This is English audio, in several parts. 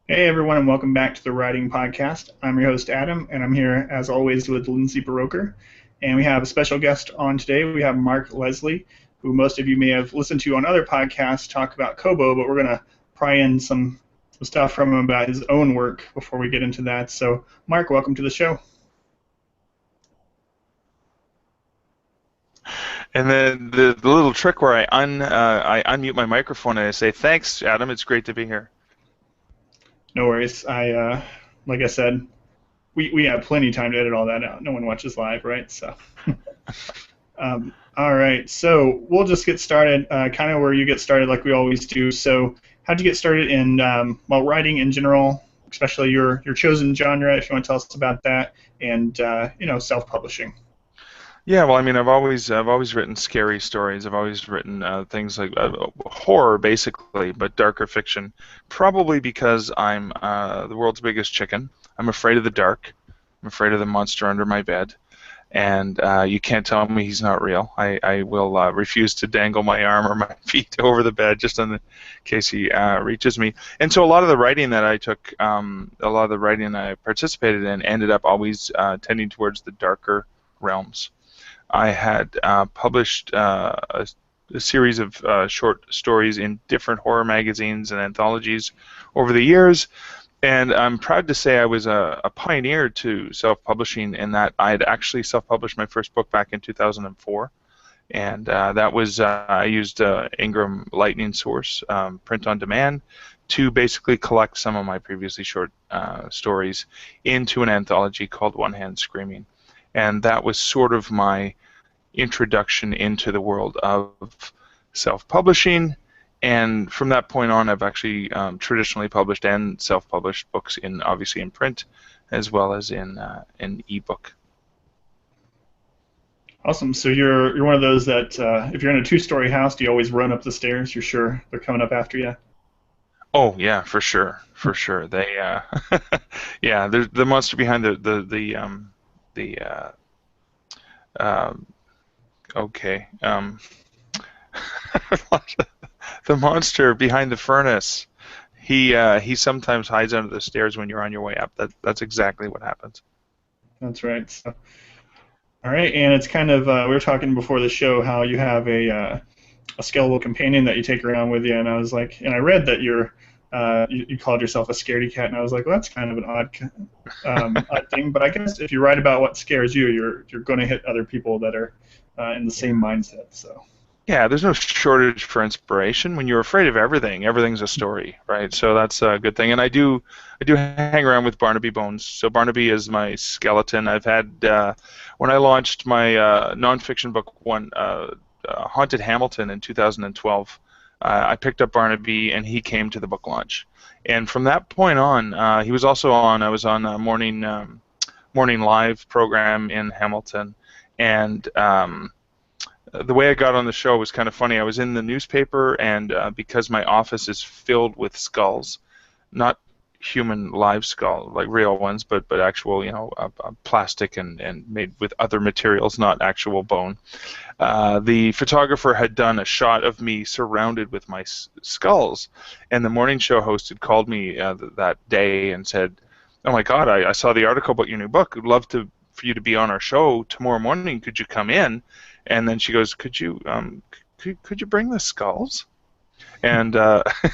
Hey everyone, and welcome back to the Writing Podcast. I'm your host Adam, and I'm here as always with Lindsay Baroker. And we have a special guest on today. We have Mark Leslie, who most of you may have listened to on other podcasts talk about Kobo, but we're going to pry in some stuff from him about his own work before we get into that. So, Mark, welcome to the show. And then the little trick where I unmute my microphone and I say, "Thanks, Adam. It's great to be here." No worries. Like I said, we have plenty of time to edit all that out. No one watches live, right? So. All right, so we'll just get started, kind of where you get started, like we always do. So, how'd you get started in writing in general, especially your chosen genre? If you want to tell us about that, and self-publishing. Yeah, well, I mean, I've always written scary stories. I've always written things like horror, basically, but darker fiction. Probably because I'm the world's biggest chicken. I'm afraid of the dark. I'm afraid of the monster under my bed. And you can't tell me he's not real. I will refuse to dangle my arm or my feet over the bed just in case he reaches me. And so a lot of the writing that I took, a lot of the writing I participated in ended up always tending towards the darker realms. I had published a series of short stories in different horror magazines and anthologies over the years, and I'm proud to say I was a pioneer to self-publishing in that I had actually self-published my first book back in 2004. And that was, I used Ingram Lightning Source, print on demand, to basically collect some of my previously short stories into an anthology called One Hand Screaming. And that was sort of my introduction into the world of self-publishing. And from that point on, I've actually traditionally published and self-published books in obviously in print, as well as in ebook. Awesome. So you're one of those that if you're in a two-story house, do you always run up the stairs? You're sure they're coming up after you? Oh yeah, for sure, for sure. They yeah, there's the monster behind the um, okay the monster behind the furnace. He sometimes hides under the stairs when you're on your way up. That's exactly what happens. That's right. So, all right, and it's kind of we were talking before the show how you have a scalable companion that you take around with you, and I was like, and I read that you called yourself a scaredy cat, and I was like, well, that's kind of an odd thing, but I guess if you write about what scares you, you're going to hit other people that are in the same mindset. So Yeah, there's no shortage for inspiration. When you're afraid of everything, everything's a story, right? So that's a good thing. And I do hang around with Barnaby Bones. So Barnaby is my skeleton. I've had when I launched my nonfiction book one, Haunted Hamilton in 2012. I picked up Barnaby, and he came to the book launch. And from that point on, he was also on. I was on a morning live program in Hamilton, and the way I got on the show was kind of funny. I was in the newspaper, and because my office is filled with skulls, not human live skull, like real ones, but actual, plastic and made with other materials, not actual bone. The photographer had done a shot of me surrounded with my skulls, and the morning show host had called me that day and said, "Oh my God, I saw the article about your new book. I'd love for you to be on our show tomorrow morning. Could you come in?" And then she goes, could you bring the skulls? And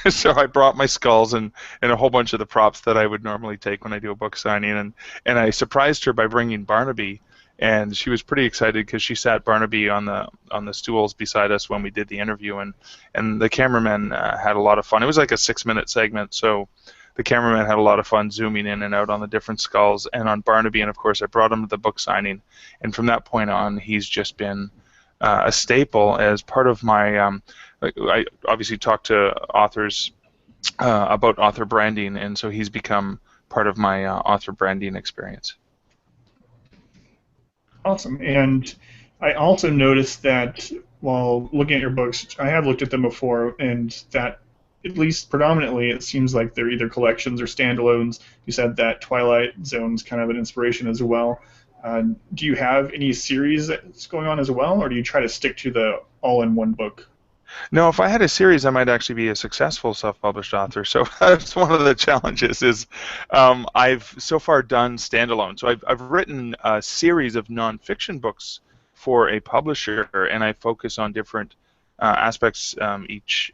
so I brought my skulls and a whole bunch of the props that I would normally take when I do a book signing, and I surprised her by bringing Barnaby, and she was pretty excited because she sat Barnaby on the stools beside us when we did the interview, and the cameraman had a lot of fun. It was like a 6-minute segment, so the cameraman had a lot of fun zooming in and out on the different skulls and on Barnaby, and of course I brought him to the book signing, and from that point on he's just been a staple as part of my. I obviously talk to authors about author branding, and so he's become part of my author branding experience. awesome. And I also noticed that while looking at your books, I have looked at them before, and that at least predominantly it seems like they're either collections or standalones. You said that Twilight Zone's kind of an inspiration as well. Do you have any series that's going on as well, or do you try to stick to the all-in-one book? No, if I had a series, I might actually be a successful self-published author. So that's one of the challenges is I've so far done standalone. So I've written a series of nonfiction books for a publisher, and I focus on different aspects each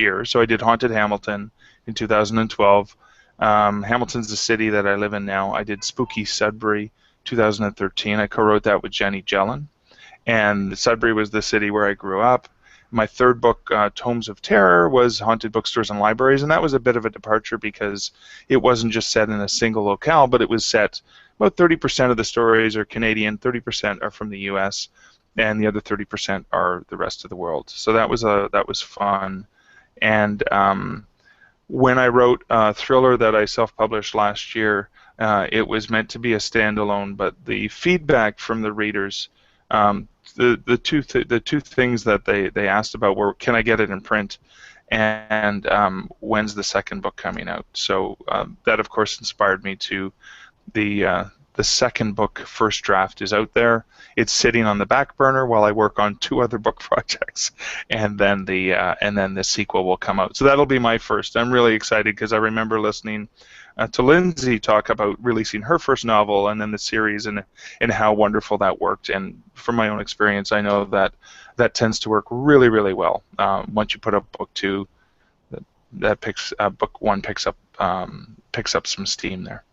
year. So I did Haunted Hamilton in 2012. Hamilton's the city that I live in now. I did Spooky Sudbury 2013. I co-wrote that with Jenny Jellin. And Sudbury was the city where I grew up. My third book, Tomes of Terror, was haunted bookstores and libraries, and that was a bit of a departure because it wasn't just set in a single locale, but it was set about 30% of the stories are Canadian, 30% are from the U.S., and the other 30% are the rest of the world. So that was fun. And when I wrote a thriller that I self-published last year, it was meant to be a standalone, but the feedback from the readers, the two things that they asked about were, can I get it in print, and when's the second book coming out? So that of course inspired me to the second book. First draft is out there. It's sitting on the back burner while I work on two other book projects, and then the sequel will come out. So that'll be my first. I'm really excited because I remember listening to Lindsay talk about releasing her first novel and then the series, and how wonderful that worked. And from my own experience, I know that that tends to work really, really well. Once you put up book two, book one picks up some steam there.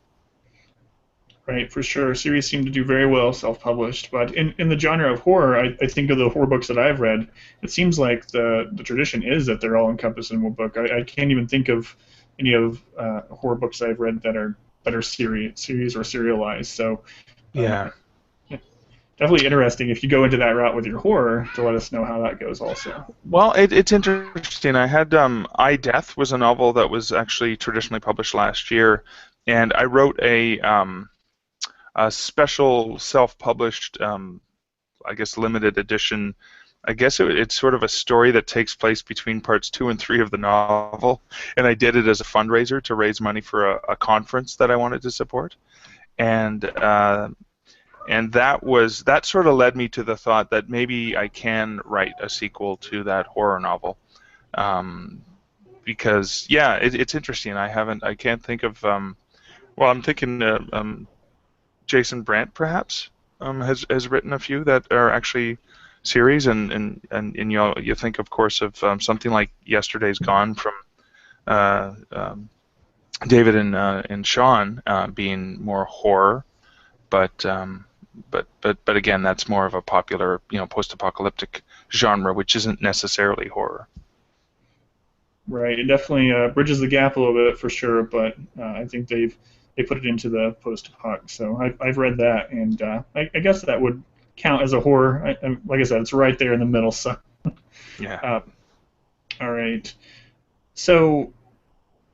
Right, for sure. Series seem to do very well self-published, but in the genre of horror, I think of the horror books that I've read, it seems like the tradition is that they're all encompassed in one book. I can't even think of any of horror books I've read that are series or serialized. So Yeah. definitely interesting if you go into that route with your horror to let us know how that goes also. Well, it's interesting. I had I, Death was a novel that was actually traditionally published last year, and I wrote a special self-published, I guess, limited edition. I guess it's sort of a story that takes place between parts 2 and 3 of the novel, and I did it as a fundraiser to raise money for a conference that I wanted to support, and that sort of led me to the thought that maybe I can write a sequel to that horror novel, because yeah, it's interesting. I can't think of. Well, I'm thinking Jason Brandt perhaps has written a few that are actually series, and you think of course of something like Yesterday's Gone from David and Sean being more horror, but again that's more of a popular post-apocalyptic genre, which isn't necessarily horror. Right, it definitely bridges the gap a little bit for sure, but I think they put it into the post-apoc. So I've read that, and I guess that would count as a horror. Like I said, it's right there in the middle. So yeah. All right. So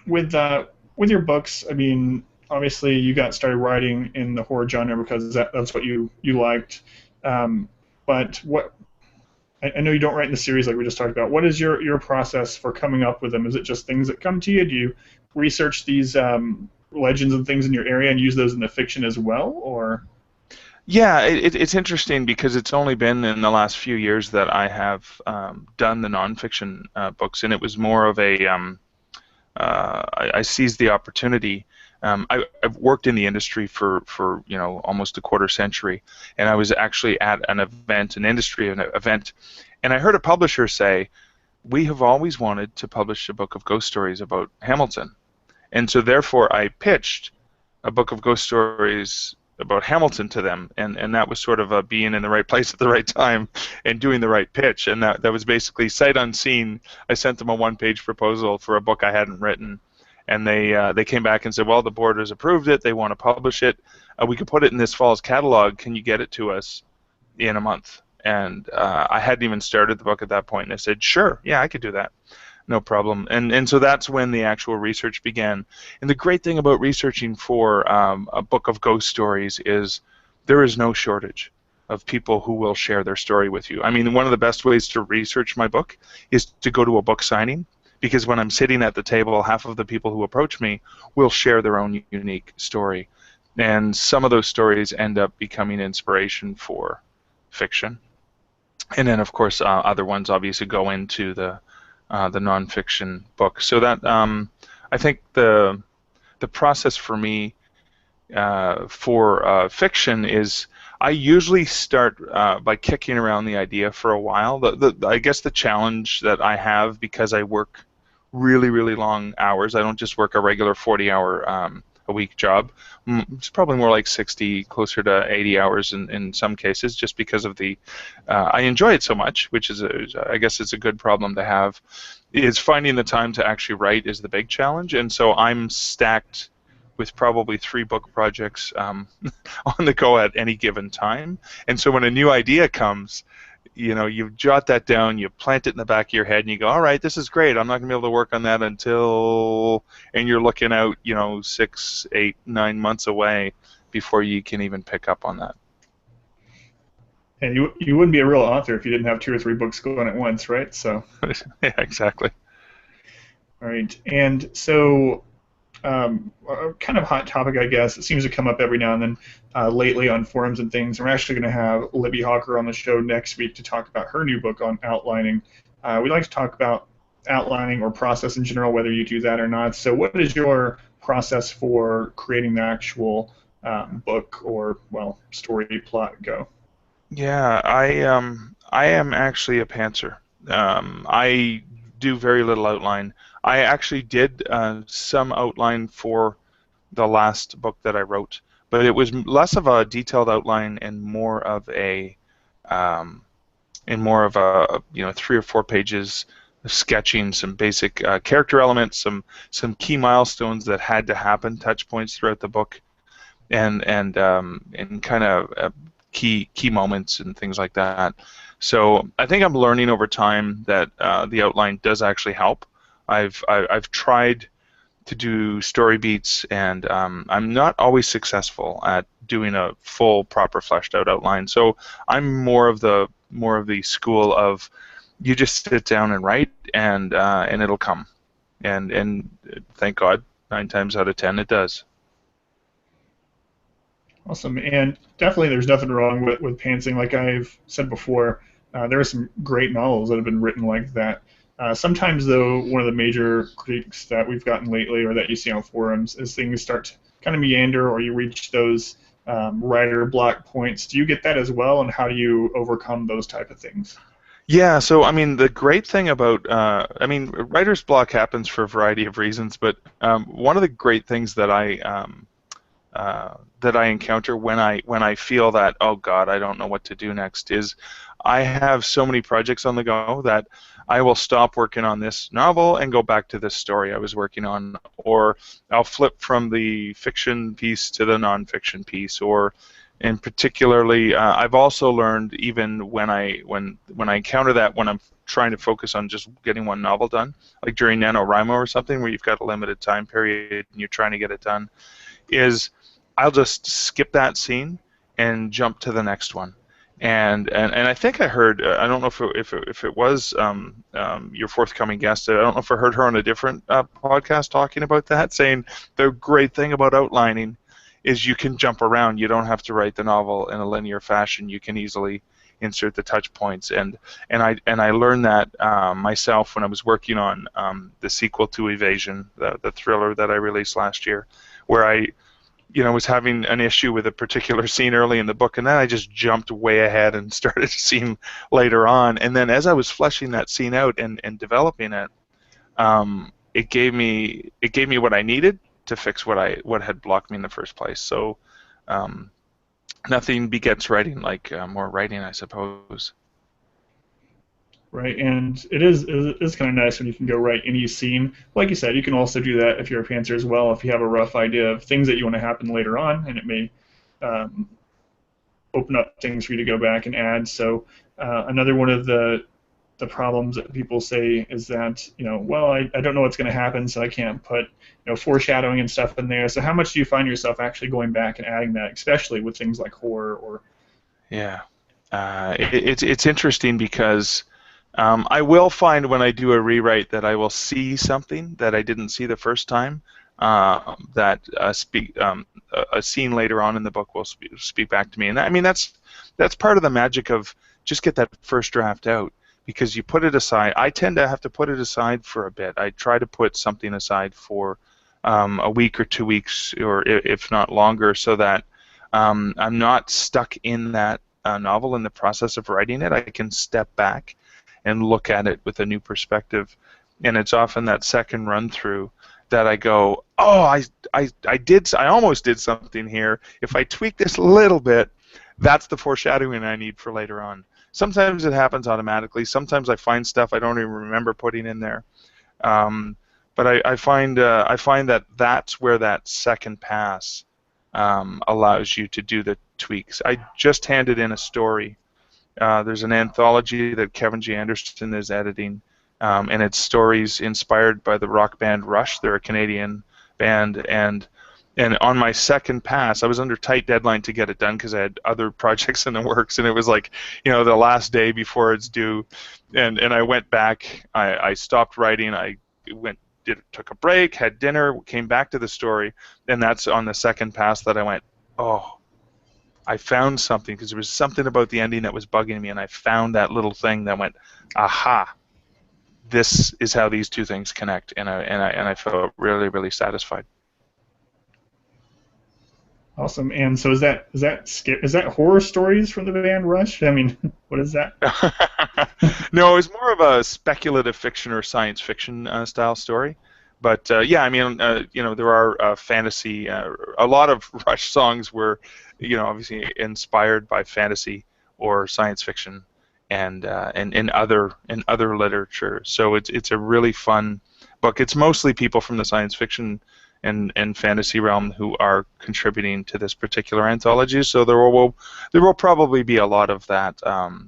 with your books, I mean, obviously you got started writing in the horror genre because that's what you liked. But what I know you don't write in the series like we just talked about. What is your process for coming up with them? Is it just things that come to you? Do you research these legends and things in your area and use those in the fiction as well, or? Yeah, it's interesting because it's only been in the last few years that I have done the nonfiction books, and it was more of a I seized the opportunity. I've worked in the industry for almost a quarter century, and I was actually at an industry event, and I heard a publisher say, "We have always wanted to publish a book of ghost stories about Hamilton," and so therefore I pitched a book of ghost stories about Hamilton to them, and that was sort of being in the right place at the right time and doing the right pitch, and that was basically sight unseen. I sent them a one-page proposal for a book I hadn't written, and they came back and said, well, the board has approved it, they want to publish it, we could put it in this fall's catalog, can you get it to us in a month? And I hadn't even started the book at that point, and I said, sure, yeah, I could do that. No problem. And so that's when the actual research began. And the great thing about researching for a book of ghost stories is there is no shortage of people who will share their story with you. I mean, one of the best ways to research my book is to go to a book signing, because when I'm sitting at the table, half of the people who approach me will share their own unique story. And some of those stories end up becoming inspiration for fiction. and then of course other ones obviously go into the nonfiction book. So that I think the process for me for fiction is I usually start by kicking around the idea for a while. I guess the challenge that I have, because I work really, really long hours, I don't just work a regular 40-hour a week job. It's probably more like 60, closer to 80 hours in some cases, just because of I enjoy it so much, which is, I guess it's a good problem to have, is finding the time to actually write is the big challenge. And so I'm stacked with probably 3 book projects on the go at any given time. And so when a new idea comes, you jot that down, you plant it in the back of your head, and you go, all right, this is great. I'm not going to be able to work on that until, and you're looking out, 6, 8, 9 months away before you can even pick up on that. And you wouldn't be a real author if you didn't have 2 or 3 books going at once, right? So. Yeah, exactly. All right, and so a kind of hot topic, I guess. It seems to come up every now and then lately on forums and things. We're actually going to have Libby Hawker on the show next week to talk about her new book on outlining. We like to talk about outlining or process in general, whether you do that or not. So what is your process for creating the actual book or, well, story plot go? Yeah, I am actually a pantser. I do very little outline. I actually did some outline for the last book that I wrote, but it was less of a detailed outline and more of a um, 3 or 4 pages of sketching some basic character elements, some key milestones that had to happen, touch points throughout the book, and kind of key moments and things like that. So I think I'm learning over time that the outline does actually help. I've tried to do story beats, and I'm not always successful at doing a full, proper, fleshed out outline. So I'm more of the school of you just sit down and write, and it'll come, and thank God, 9 times out of 10 it does. Awesome. And definitely there's nothing wrong with pantsing. Like I've said before, there are some great novels that have been written like that. Sometimes, though, one of the major critiques that we've gotten lately or that you see on forums is things start to kind of meander or you reach those writer block points. Do you get that as well, and how do you overcome those type of things? Yeah, so I mean, the great thing about, writer's block happens for a variety of reasons, but one of the great things that I encounter when I feel that, oh God, I don't know what to do next, is I have so many projects on the go that I will stop working on this novel and go back to this story I was working on, or I'll flip from the fiction piece to the nonfiction piece, or and particularly, I've also learned, even when I encounter that, when I'm trying to focus on just getting one novel done, like during NaNoWriMo or something, where you've got a limited time period and you're trying to get it done, is I'll just skip that scene and jump to the next one. And I think I heard, I don't know if it was your forthcoming guest, I don't know if I heard her on a different podcast talking about that, saying the great thing about outlining is you can jump around. You don't have to write the novel in a linear fashion. You can easily insert the touch points, and I learned that myself when I was working on the sequel to Evasion, the thriller that I released last year, where I was having an issue with a particular scene early in the book, and then I just jumped way ahead and started a scene later on. And then as I was fleshing that scene out and developing it, it gave me what I needed to fix what had blocked me in the first place. So um, nothing begets writing like more writing, I suppose. Right, and it is kind of nice when you can go write any scene. Like you said, you can also do that if you're a pantser as well. If you have a rough idea of things that you want to happen later on, and it may um, open up things for you to go back and add. So another one of the problems that people say is that, well, I don't know what's going to happen, so I can't put foreshadowing and stuff in there. So how much do you find yourself actually going back and adding that, especially with things like horror or? Yeah, it's interesting because I will find when I do a rewrite that I will see something that I didn't see the first time. That a scene later on in the book will speak back to me, and I mean that's part of the magic of just get that first draft out, because you put it aside. I tend to have to put it aside for a bit. I try to put something aside for a week or 2 weeks, or if not longer, so that I'm not stuck in that novel in the process of writing it. I can step back and look at it with a new perspective. And it's often that second run through that I go, oh, I almost did something here. If I tweak this a little bit, that's the foreshadowing I need for later on. Sometimes it happens automatically. Sometimes I find stuff I don't even remember putting in there. But I find that that's where that second pass allows you to do the tweaks. I just handed in a story. There's an anthology that Kevin G. Anderson is editing, and it's stories inspired by the rock band Rush. They're a Canadian band, and on my second pass, I was under tight deadline to get it done because I had other projects in the works, and it was like, the last day before it's due, and I went back. I stopped writing. I took a break, had dinner, came back to the story, and that's on the second pass that I went, oh, I found something, because there was something about the ending that was bugging me, and I found that little thing that went, aha, this is how these two things connect, and I felt really, really satisfied. Awesome. And so is that horror stories from the band Rush? I mean, what is that? No, it's more of a speculative fiction or science fiction style story. But yeah, I mean, there are fantasy. A lot of Rush songs were, obviously inspired by fantasy or science fiction, and in other literature. So it's a really fun book. It's mostly people from the science fiction and fantasy realm who are contributing to this particular anthology. So there will probably be a lot of that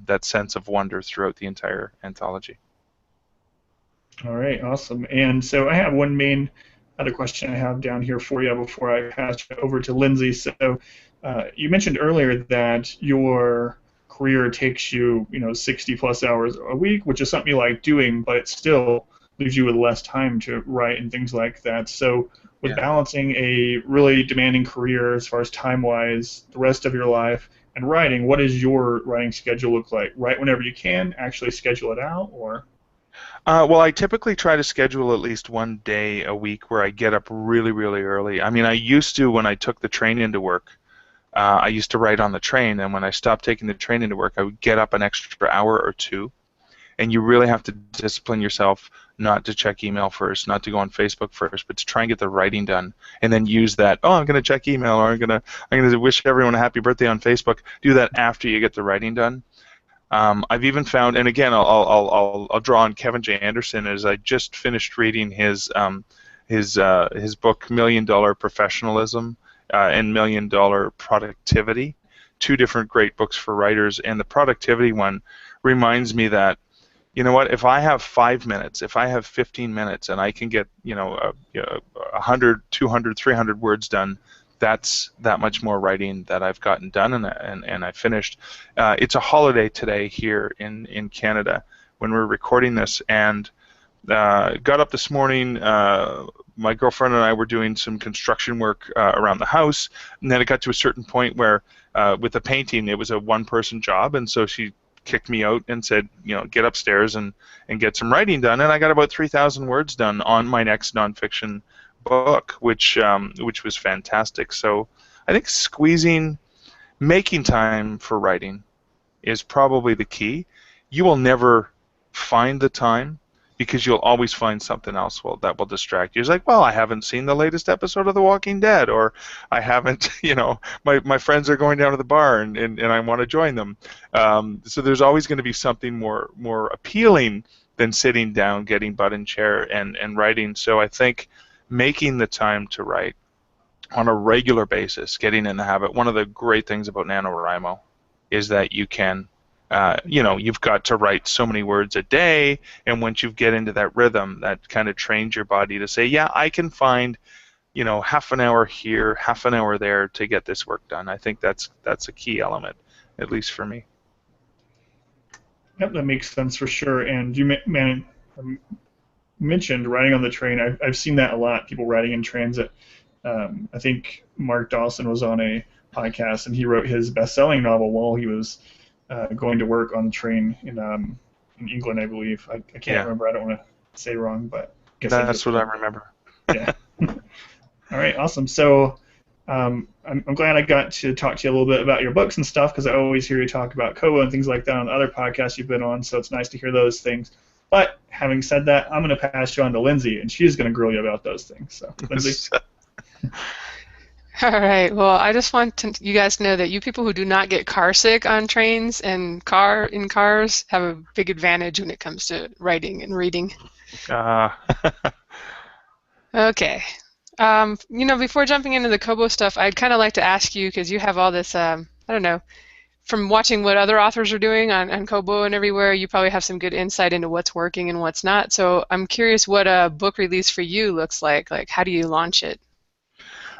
that sense of wonder throughout the entire anthology. All right, awesome. And so I have one main other question I have down here for you before I pass it over to Lindsay. So you mentioned earlier that your career takes you, 60 plus hours a week, which is something you like doing, but it still leaves you with less time to write and things like that. So with balancing a really demanding career as far as time-wise, the rest of your life, and writing, what does your writing schedule look like? Write whenever you can, actually schedule it out, or? Well, I typically try to schedule at least one day a week where I get up really, really early. I mean, I used to, when I took the train into work, I used to write on the train, and when I stopped taking the train into work, I would get up an extra hour or two. And you really have to discipline yourself not to check email first, not to go on Facebook first, but to try and get the writing done, and then use that. Oh, I'm going to check email, or I'm going to wish everyone a happy birthday on Facebook. Do that after you get the writing done. I've even found, and again, I'll draw on Kevin J. Anderson, as I just finished reading his book $1 Million Professionalism and $1 Million Productivity, two different great books for writers, and the productivity one reminds me that, you know what, if I have 5 minutes, if I have 15 minutes, and I can get 100, 200, 300 words done, that's that much more writing that I've gotten done and I finished. It's a holiday today here in Canada when we're recording this, and got up this morning. My girlfriend and I were doing some construction work around the house, and then it got to a certain point where with the painting, it was a one-person job, and so she kicked me out and said, get upstairs and get some writing done, and I got about 3,000 words done on my next nonfiction book, which was fantastic. So I think making time for writing is probably the key. You will never find the time, because you'll always find something else that will distract you. It's like, well, I haven't seen the latest episode of The Walking Dead, or I haven't, my friends are going down to the bar and I want to join them. So there's always going to be something more appealing than sitting down, getting butt in chair and writing. So I think making the time to write on a regular basis, getting in the habit. One of the great things about NaNoWriMo is that you can you've got to write so many words a day, and once you get into that rhythm, that kind of trains your body to say, yeah, I can find, half an hour here, half an hour there to get this work done. I think that's a key element, at least for me. Yep, that makes sense for sure. And you mentioned riding on the train. I've seen that a lot, people riding in transit. I think Mark Dawson was on a podcast, and he wrote his best-selling novel while he was going to work on the train in England, I believe. I can't Yeah, remember. I don't want to say wrong, but I guess I that's just what I did. remember. Yeah. All right, awesome. So I'm glad I got to talk to you a little bit about your books and stuff because I always hear you talk about Kobo and things like that on other podcasts you've been on. So it's nice to hear those things. But having said that, I'm going to pass you on to Lindsay, and she's going to grill you about those things. So, Lindsay. All right. Well, I just want you guys to know that you people who do not get car sick on trains and in cars have a big advantage when it comes to writing and reading. Uh, Okay. Before jumping into the Kobo stuff, I'd kind of like to ask you because you have all this, I don't know, from watching what other authors are doing on Kobo and everywhere, you probably have some good insight into what's working and what's not. So I'm curious what a book release for you looks like. Like, how do you launch it?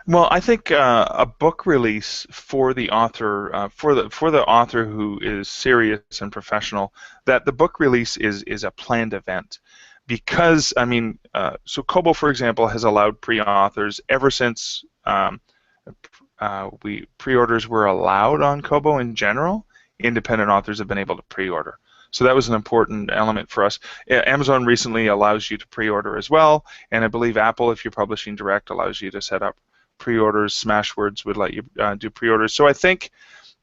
Well, I think a book release for the author, for the author who is serious and professional, that the book release is a planned event, because I mean, so Kobo, for example, has allowed pre-authors ever since we pre-orders were allowed on Kobo in general. Independent authors have been able to pre-order. So that was an important element for us. Amazon recently allows you to pre-order as well, and I believe Apple, if you're publishing direct, allows you to set up pre-orders. Smashwords would let you do pre-orders. So I think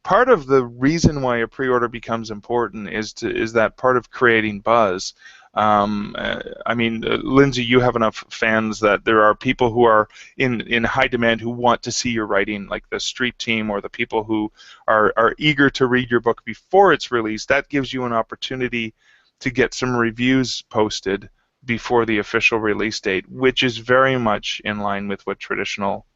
part of the reason why a pre-order becomes important is that part of creating buzz. I mean, Lindsay, you have enough fans that there are people who are in high demand who want to see your writing, like the street team or the people who are eager to read your book before it's released. That gives you an opportunity to get some reviews posted before the official release date, which is very much in line with what traditional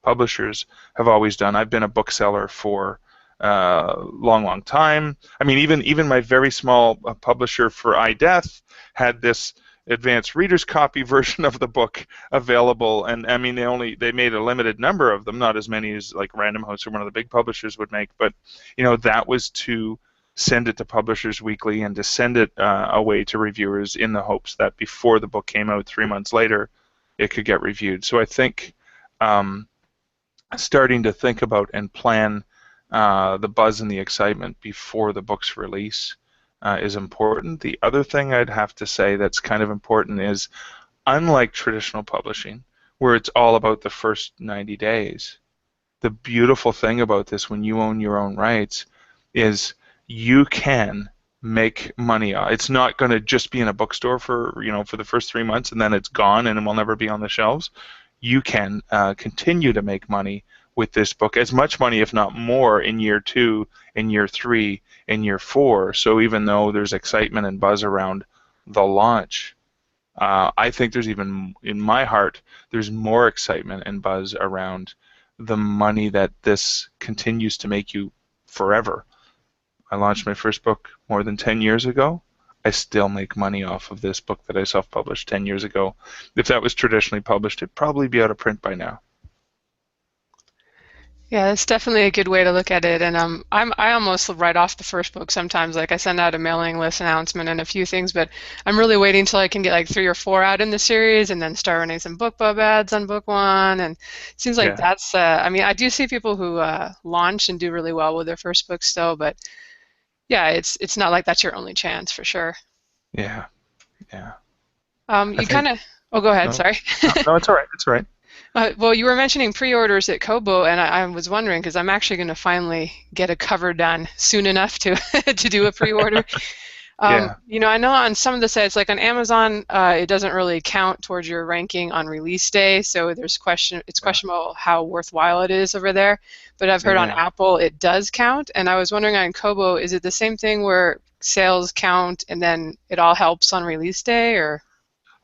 publishers have always done. I've been a bookseller for a long time. I mean, even my very small publisher for iDeath had this advanced reader's copy version of the book available, and I mean they made a limited number of them, not as many as like Random House or one of the big publishers would make, but that was to send it to Publishers Weekly and to send it away to reviewers in the hopes that before the book came out 3 months later, it could get reviewed. So I think starting to think about and plan the buzz and the excitement before the book's release is important. The other thing I'd have to say that's kind of important is, unlike traditional publishing, where it's all about the first 90 days, the beautiful thing about this when you own your own rights is you can make money. It's not going to just be in a bookstore for the first 3 months and then it's gone and it will never be on the shelves. You can continue to make money with this book, as much money, if not more, in year 2, in year 3, in year 4. So even though there's excitement and buzz around the launch, I think there's even, in my heart, there's more excitement and buzz around the money that this continues to make you forever. I launched my first book more than 10 years ago. I still make money off of this book that I self-published 10 years ago. If that was traditionally published, it'd probably be out of print by now. Yeah, that's definitely a good way to look at it. And I almost write off the first book sometimes. Like I send out a mailing list announcement and a few things, but I'm really waiting till I can get like 3 or 4 out in the series and then start running some BookBub ads on book 1. And it seems like that's, I mean, I do see people who launch and do really well with their first book still, but yeah, it's not like that's your only chance for sure. Yeah. You kind of, oh, go ahead, sorry. No, it's all right. It's all right. Well, you were mentioning pre-orders at Kobo, and I was wondering because I'm actually going to finally get a cover done soon enough to to do a pre-order. Yeah. I know on some of the sites, like on Amazon, it doesn't really count towards your ranking on release day, so it's questionable how worthwhile it is over there. But I've heard on Apple it does count, and I was wondering on Kobo, is it the same thing where sales count and then it all helps on release day, or?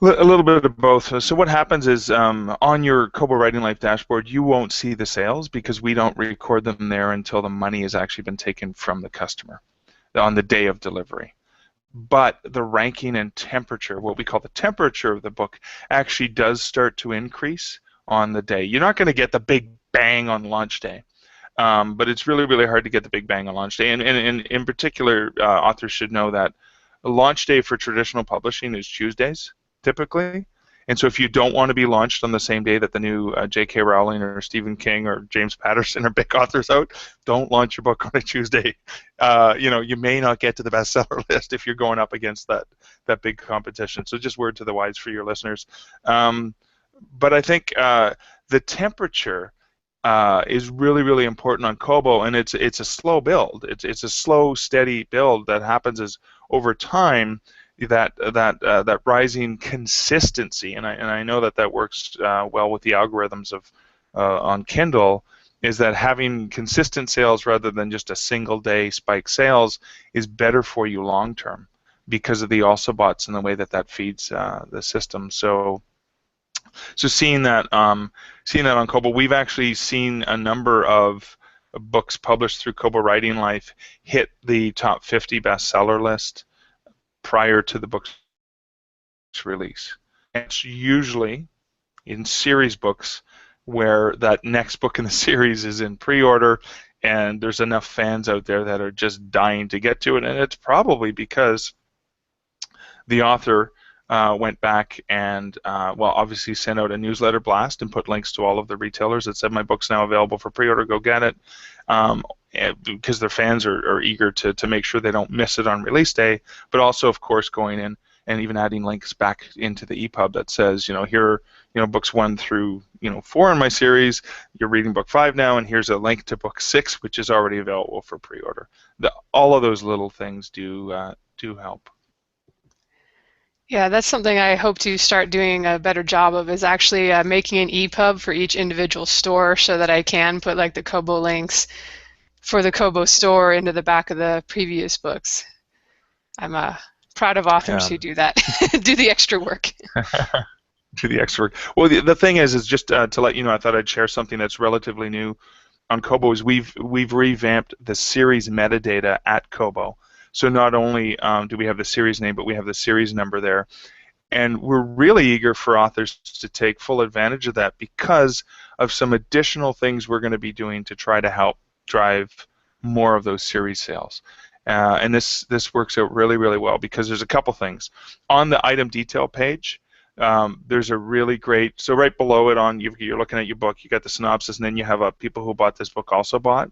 A little bit of both. So what happens is on your Kobo Writing Life dashboard, you won't see the sales because we don't record them there until the money has actually been taken from the customer on the day of delivery. But the ranking and temperature, what we call the temperature of the book, actually does start to increase on the day. You're not going to get the big bang on launch day, but it's really, really hard to get the big bang on launch day. And in particular, authors should know that the launch day for traditional publishing is Tuesdays, typically, And so if you don't want to be launched on the same day that the new J.K. Rowling or Stephen King or James Patterson or big authors out, don't launch your book on a Tuesday. You may not get to the bestseller list if you're going up against that big competition. So just word to the wise for your listeners. But I think the temperature is really, really important on Kobo, and it's a slow build. It's a slow, steady build that happens as over time. That rising consistency, and I know that works well with the algorithms of on Kindle, is that having consistent sales rather than just a single day spike sales is better for you long term because of the also bots and the way that feeds the system. So seeing that on Kobo, we've actually seen a number of books published through Kobo Writing Life hit the top 50 bestseller list prior to the book's release. And it's usually in series books where that next book in the series is in pre-order and there's enough fans out there that are just dying to get to it, and it's probably because the author went back and, obviously sent out a newsletter blast and put links to all of the retailers that said, my book's now available for pre-order, go get it, because their fans are eager to make sure they don't miss it on release day, but also, of course, going in and even adding links back into the EPUB that says, here are, books 1 through, 4 in my series, you're reading book 5 now, and here's a link to book 6, which is already available for pre-order. All of those little things do help. Yeah, that's something I hope to start doing a better job of, is actually making an EPUB for each individual store so that I can put like the Kobo links for the Kobo store into the back of the previous books. I'm proud of authors who do that, do the extra work. Do the extra work. Well, the thing is just to let you know, I thought I'd share something that's relatively new on Kobo. Is we've revamped the series metadata at Kobo. So not only do we have the series name, but we have the series number there. And we're really eager for authors to take full advantage of that because of some additional things we're going to be doing to try to help drive more of those series sales. And this works out really, really well because there's a couple things. On the item detail page, there's a really great, so right below it you're looking at your book, you got the synopsis, and then you have people who bought this book also bought.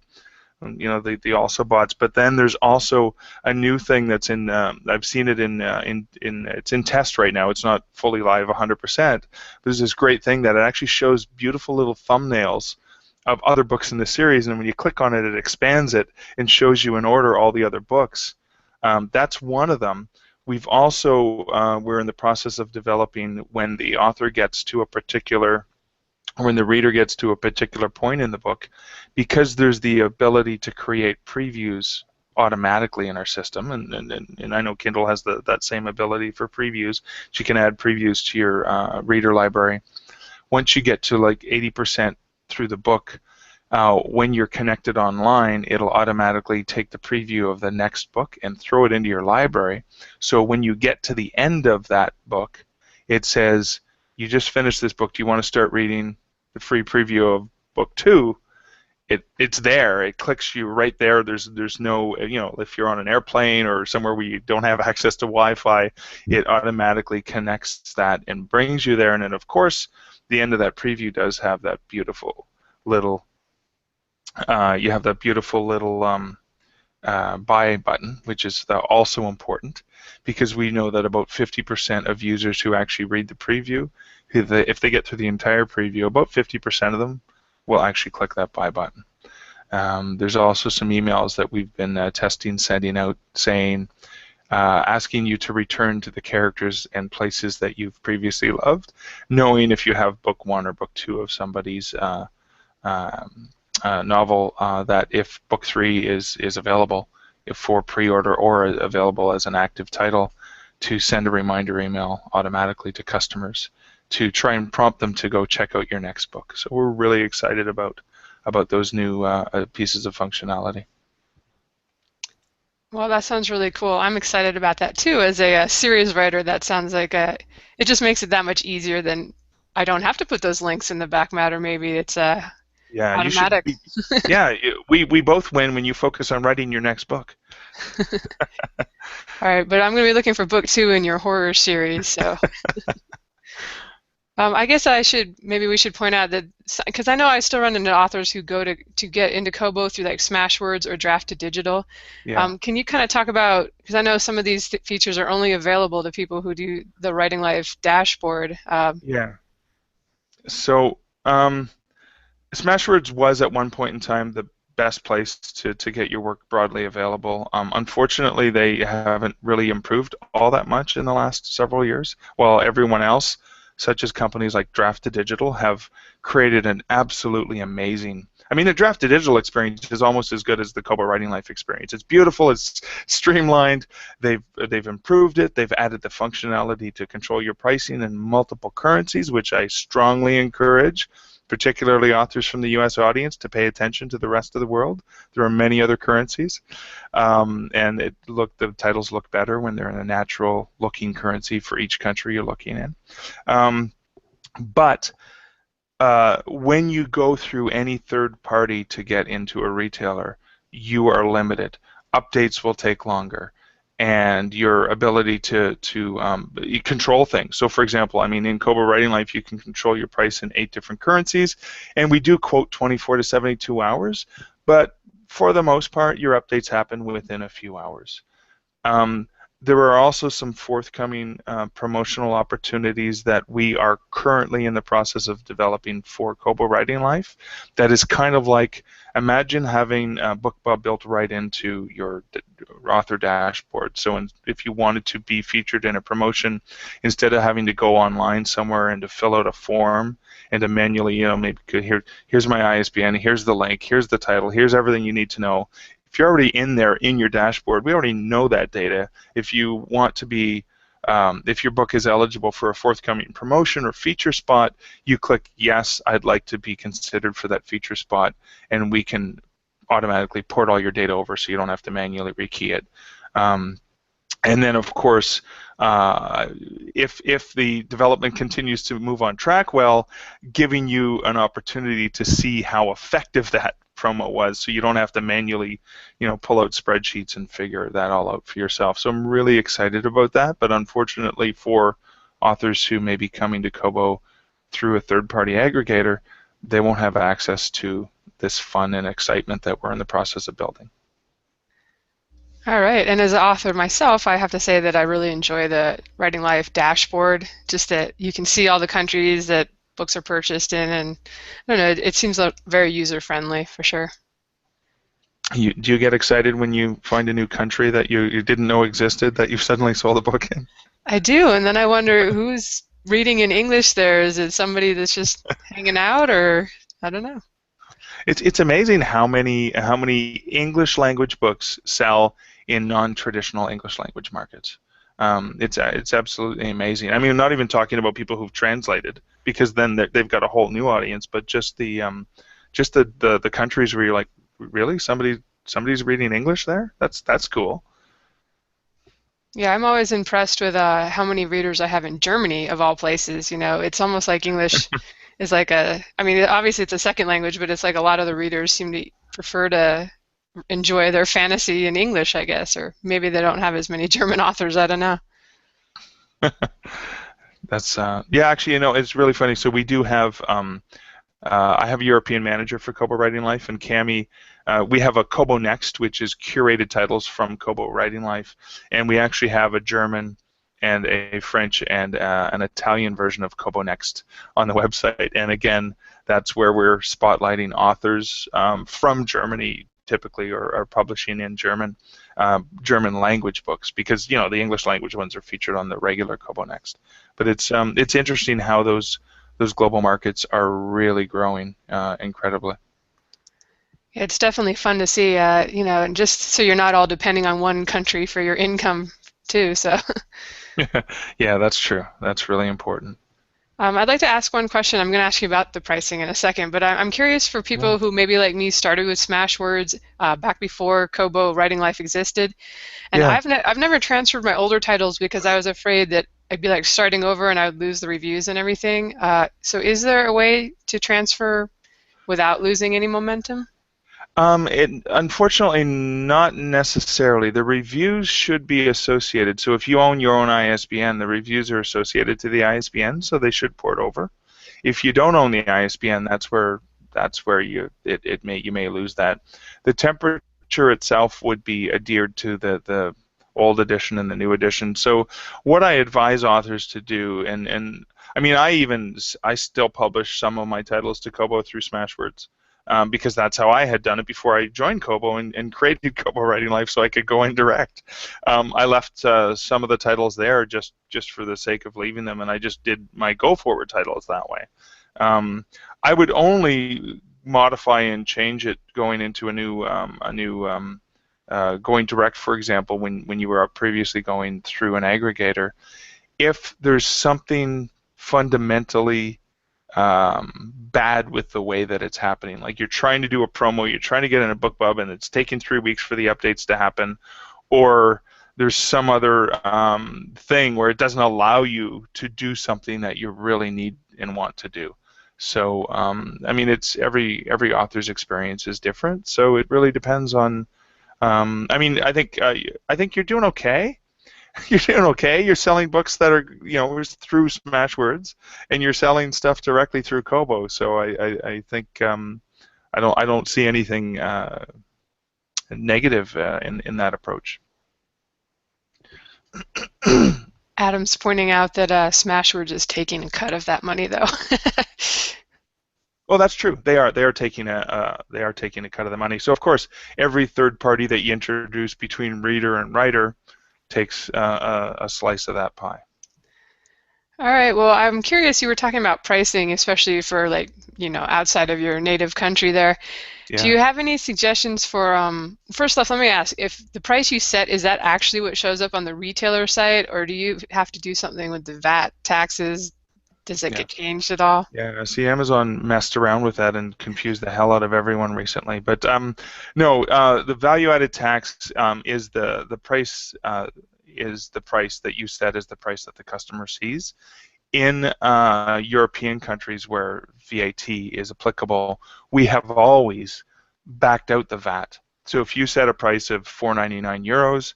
The also bots, but then there's also a new thing that's in. I've seen it in it's in test right now. It's not fully live 100%. There's this great thing that it actually shows beautiful little thumbnails of other books in the series, and when you click on it, it expands it and shows you in order all the other books. That's one of them. We've also we're in the process of developing when the author gets to a particular. When the reader gets to a particular point in the book, because there's the ability to create previews automatically in our system, and I know Kindle has that same ability for previews. You can add previews to your reader library. Once you get to like 80% through the book, when you're connected online, it'll automatically take the preview of the next book and throw it into your library. So when you get to the end of that book, it says, you just finished this book, do you want to start reading the free preview of book 2? It's there. It clicks you right there. There's no, if you're on an airplane or somewhere where you don't have access to Wi-Fi, it automatically connects that and brings you there. And then, of course, the end of that preview does have that beautiful little, you have that beautiful little buy button, which is also important because we know that about 50% of users who actually read the preview, if they get through the entire preview, about 50% of them will actually click that buy button. There's also some emails that we've been testing, sending out, saying, asking you to return to the characters and places that you've previously loved, knowing if you have book 1 or book 2 of somebody's novel, that if book 3 is available for pre-order or available as an active title, to send a reminder email automatically to customers to try and prompt them to go check out your next book. So we're really excited about those new pieces of functionality. Well, that sounds really cool. I'm excited about that too. As a series writer, that sounds like it just makes it that much easier. Than I don't have to put those links in the back matter. Maybe it's automatic. We both win when you focus on writing your next book. All right, but I'm going to be looking for book 2 in your horror series. So. I guess maybe we should point out that, because I know I still run into authors who go to get into Kobo through like Smashwords or Draft to Digital. Yeah. Can you kind of talk about, because I know some of these features are only available to people who do the Writing Life dashboard. Yeah. So Smashwords was at one point in time the best place to get your work broadly available. Unfortunately, they haven't really improved all that much in the last several years, while everyone else, such as companies like Draft to Digital, have created an absolutely amazing. I mean, the Draft to Digital experience is almost as good as the Kobo Writing Life experience. It's beautiful. It's streamlined. They've improved it. They've added the functionality to control your pricing in multiple currencies, which I strongly encourage, particularly authors from the U.S. audience, to pay attention to the rest of the world. There are many other currencies, and the titles look better when they're in a natural-looking currency for each country you're looking in. But when you go through any third party to get into a retailer, you are limited. Updates will take longer, and your ability to control things. So, for example, I mean, in Kobo Writing Life, you can control your price in 8 different currencies, and we do quote 24 to 72 hours, but for the most part, your updates happen within a few hours. There are also some forthcoming promotional opportunities that we are currently in the process of developing for Kobo Writing Life. That is kind of like, imagine having BookBub built right into your author dashboard. So if you wanted to be featured in a promotion, instead of having to go online somewhere and to fill out a form and to manually, maybe here's my ISBN, here's the link, here's the title, here's everything you need to know. If you're already in there in your dashboard, we already know that data. If you want to be, if your book is eligible for a forthcoming promotion or feature spot, you click yes, I'd like to be considered for that feature spot, and we can automatically port all your data over so you don't have to manually rekey it. And then, of course, if the development continues to move on track well, giving you an opportunity to see how effective that promo was, so you don't have to manually, pull out spreadsheets and figure that all out for yourself. So I'm really excited about that, but unfortunately for authors who may be coming to Kobo through a third-party aggregator, they won't have access to this fun and excitement that we're in the process of building. All right, and as an author myself, I have to say that I really enjoy the Writing Life dashboard, just that you can see all the countries that books are purchased in, and I don't know, it seems very user-friendly for sure. Do you get excited when you find a new country that you didn't know existed that you've suddenly sold a book in? I do, and then I wonder who's reading in English there. Is it somebody that's just hanging out, or I don't know. It's amazing how many English language books sell in non-traditional English language markets. It's absolutely amazing. I mean, I'm not even talking about people who've translated, because then they've got a whole new audience. But just the countries where you're like, really, somebody's reading English there? That's cool. Yeah, I'm always impressed with how many readers I have in Germany, of all places. It's almost like English is like I mean, obviously it's a second language, but it's like a lot of the readers seem to prefer to enjoy their fantasy in English, I guess, or maybe they don't have as many German authors, I don't know. That's yeah, actually, it's really funny. So we do have I have a European manager for Kobo Writing Life, and Cami, we have a Kobo Next, which is curated titles from Kobo Writing Life, and we actually have a German and a French and an Italian version of Kobo Next on the website. And again, that's where we're spotlighting authors from Germany, typically, or are publishing in German language books, because the English language ones are featured on the regular Kobo Next. But it's interesting how those global markets are really growing incredibly. It's definitely fun to see, and just so you're not all depending on one country for your income too. So. Yeah, that's true. That's really important. I'd like to ask one question. I'm going to ask you about the pricing in a second, but I'm curious for people who maybe like me started with Smashwords back before Kobo Writing Life existed, and Yeah. I've never transferred my older titles because I was afraid that I'd be like starting over and I would lose the reviews and everything. So is there a way to transfer without losing any momentum? Unfortunately, not necessarily. The reviews should be associated. So if you own your own ISBN, the reviews are associated to the ISBN, so they should port over. If you don't own the ISBN, that's where you may lose that. The temperature itself would be adhered to the old edition and the new edition. So what I advise authors to do, and I mean, I still publish some of my titles to Kobo through Smashwords. Because that's how I had done it before I joined Kobo and created Kobo Writing Life, so I could go in direct. I left some of the titles there just for the sake of leaving them, and I just did my go forward titles that way. I would only modify and change it going into a new going direct, for example, when you were previously going through an aggregator. If there's something fundamentally bad with the way that it's happening. Like you're trying to do a promo, you're trying to get in a BookBub, and it's taking 3 weeks for the updates to happen, or there's some other thing where it doesn't allow you to do something that you really need and want to do. So, I mean, it's every author's experience is different. So it really depends on. I mean, I think you're doing okay. You're doing okay. You're selling books that are, through Smashwords, and you're selling stuff directly through Kobo. So I think I don't see anything negative in that approach. Adam's pointing out that Smashwords is taking a cut of that money, though. Well, that's true. They are taking a cut of the money. So of course, every third party that you introduce between reader and writer takes a slice of that pie. All right. Well, I'm curious. You were talking about pricing, especially for outside of your native country there. Yeah. Do you have any suggestions for? First off, let me ask: if the price you set, is that actually what shows up on the retailer site, or do you have to do something with the VAT taxes? Does it get changed at all? Yeah, see, Amazon messed around with that and confused the hell out of everyone recently. But no, the value-added tax is the price that you set is the price that the customer sees. In European countries where VAT is applicable, we have always backed out the VAT. So if you set a price of €4.99,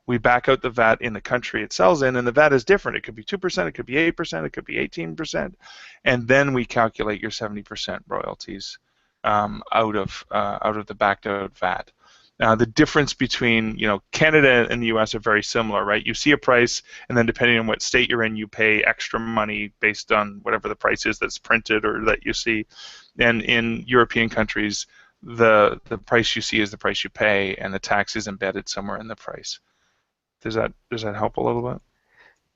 we back out the VAT in the country it sells in, and the VAT is different. It could be 2%, it could be 8%, it could be 18%, and then we calculate your 70% royalties out of the backed out VAT. The difference between Canada and the U.S. are very similar, right? You see a price, and then depending on what state you're in, you pay extra money based on whatever the price is that's printed or that you see. And in European countries, the price you see is the price you pay, and the tax is embedded somewhere in the price. Does that help a little bit?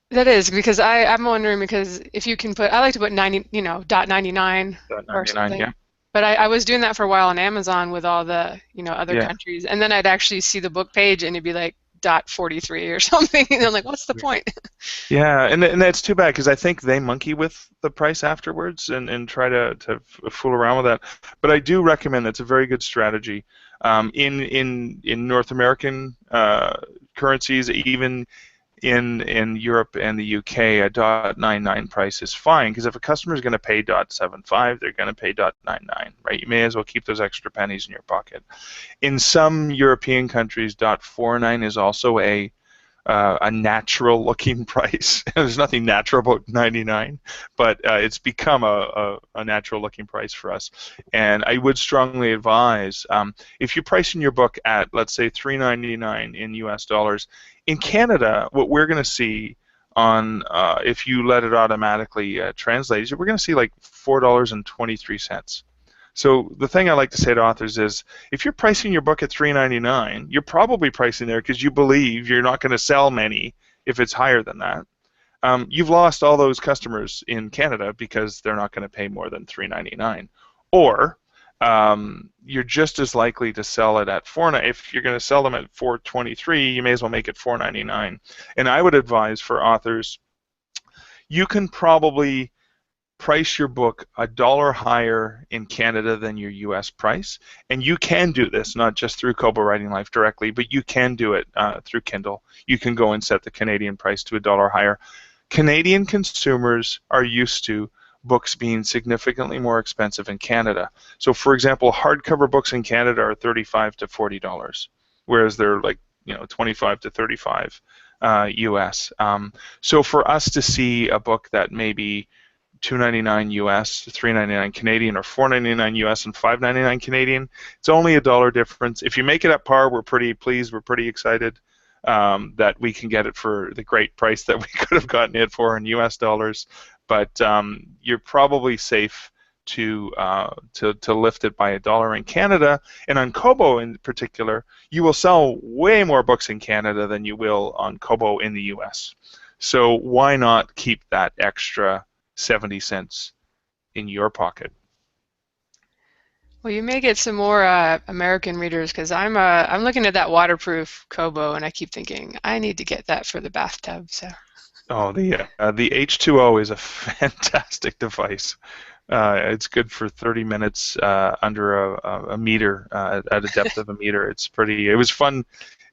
That is, because I'm wondering, because if you can put, I like to put .99 or something. Yeah. But I was doing that for a while on Amazon with all the other countries, and then I'd actually see the book page and it'd be like .43 or something, and I'm like, what's the point? Yeah, and that's too bad, because I think they monkey with the price afterwards and try to fool around with that. But I do recommend that's a very good strategy. In North American currencies, even in Europe and the UK, a .99 price is fine, because if a customer is going to pay .75, they're going to pay .99, right? You may as well keep those extra pennies in your pocket. In some European countries, .49 is also a natural-looking price. There's nothing natural about 99, but it's become a natural-looking price for us. And I would strongly advise, if you're pricing your book at, let's say, $3.99 in US dollars, in Canada, what we're going to see on, if you let it automatically translate, we're going to see like $4.23. So the thing I like to say to authors is, if you're pricing your book at $3.99, you're probably pricing there because you believe you're not going to sell many if it's higher than that. You've lost all those customers in Canada because they're not going to pay more than $3.99. Or you're just as likely to sell it at $4.99. If you're going to sell them at $4.23, you may as well make it $4.99. And I would advise for authors, you can probably price your book $1 higher in Canada than your U.S. price, and you can do this not just through Kobo Writing Life directly, but you can do it through Kindle. You can go and set the Canadian price to $1 higher. Canadian consumers are used to books being significantly more expensive in Canada. So, for example, hardcover books in Canada are $35 to $40, whereas they're like 25 to 35 US. So for us to see a book that maybe $2.99 US, $3.99 Canadian, or $4.99 US and $5.99 Canadian, it's only $1 difference. If you make it at par, we're pretty pleased. We're pretty excited that we can get it for the great price that we could have gotten it for in US dollars. But you're probably safe to lift it by $1 in Canada. And on Kobo in particular, you will sell way more books in Canada than you will on Kobo in the US. So why not keep that extra 70 cents in your pocket? Well, you may get some more American readers, because I'm looking at that waterproof Kobo, and I keep thinking I need to get that for the bathtub. So. Oh, the H2O is a fantastic device. It's good for 30 minutes under a meter at a depth of a meter. It's pretty. It was fun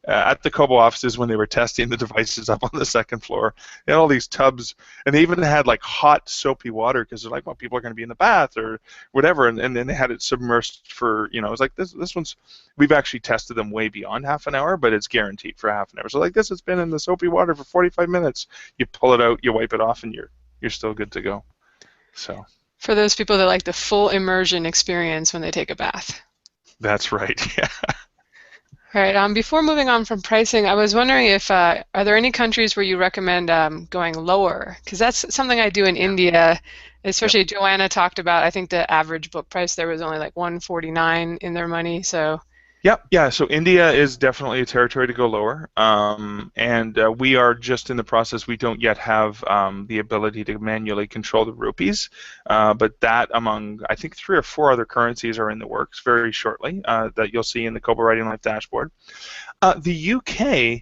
at the Kobo offices when they were testing the devices up on the second floor. They had all these tubs, and they even had like hot soapy water because they're like, well, people are going to be in the bath or whatever, and then they had it submersed for, it was like this one's. We've actually tested them way beyond half an hour, but it's guaranteed for half an hour. So like this has been in the soapy water for 45 minutes. You pull it out, you wipe it off, and you're still good to go. So. For those people that like the full immersion experience when they take a bath. That's right, yeah. All right, before moving on from pricing, I was wondering if, are there any countries where you recommend going lower? Because that's something I do in India, especially Joanna talked about, I think the average book price there was only like $149 in their money, so. Yep, yeah, so India is definitely a territory to go lower, and we are just in the process. We don't yet have the ability to manually control the rupees, but that among, I think, 3 or 4 other currencies are in the works very shortly that you'll see in the Kobo Writing Life dashboard. The UK,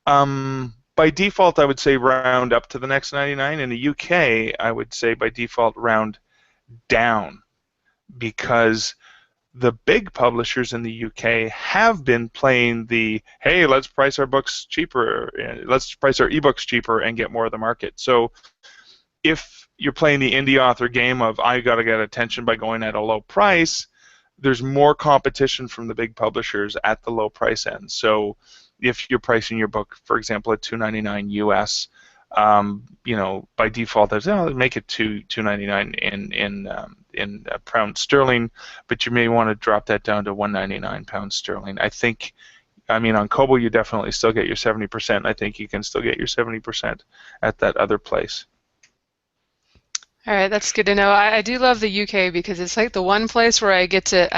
by default, I would say round up to the next 99. In the UK, I would say by default round down, because the big publishers in the UK have been playing the, hey, let's price our books cheaper, let's price our ebooks cheaper and get more of the market. So if you're playing the indie author game of I got to get attention by going at a low price, there's more competition from the big publishers at the low price end. So if you're pricing your book, for example, at $2.99 US, by default, there's make it $2.99 in pound sterling, but you may want to drop that down to £1.99 sterling. On Kobo you definitely still get your 70%. I think you can still get your 70% at that other place. All right, that's good to know. I do love the UK because it's like the one place where I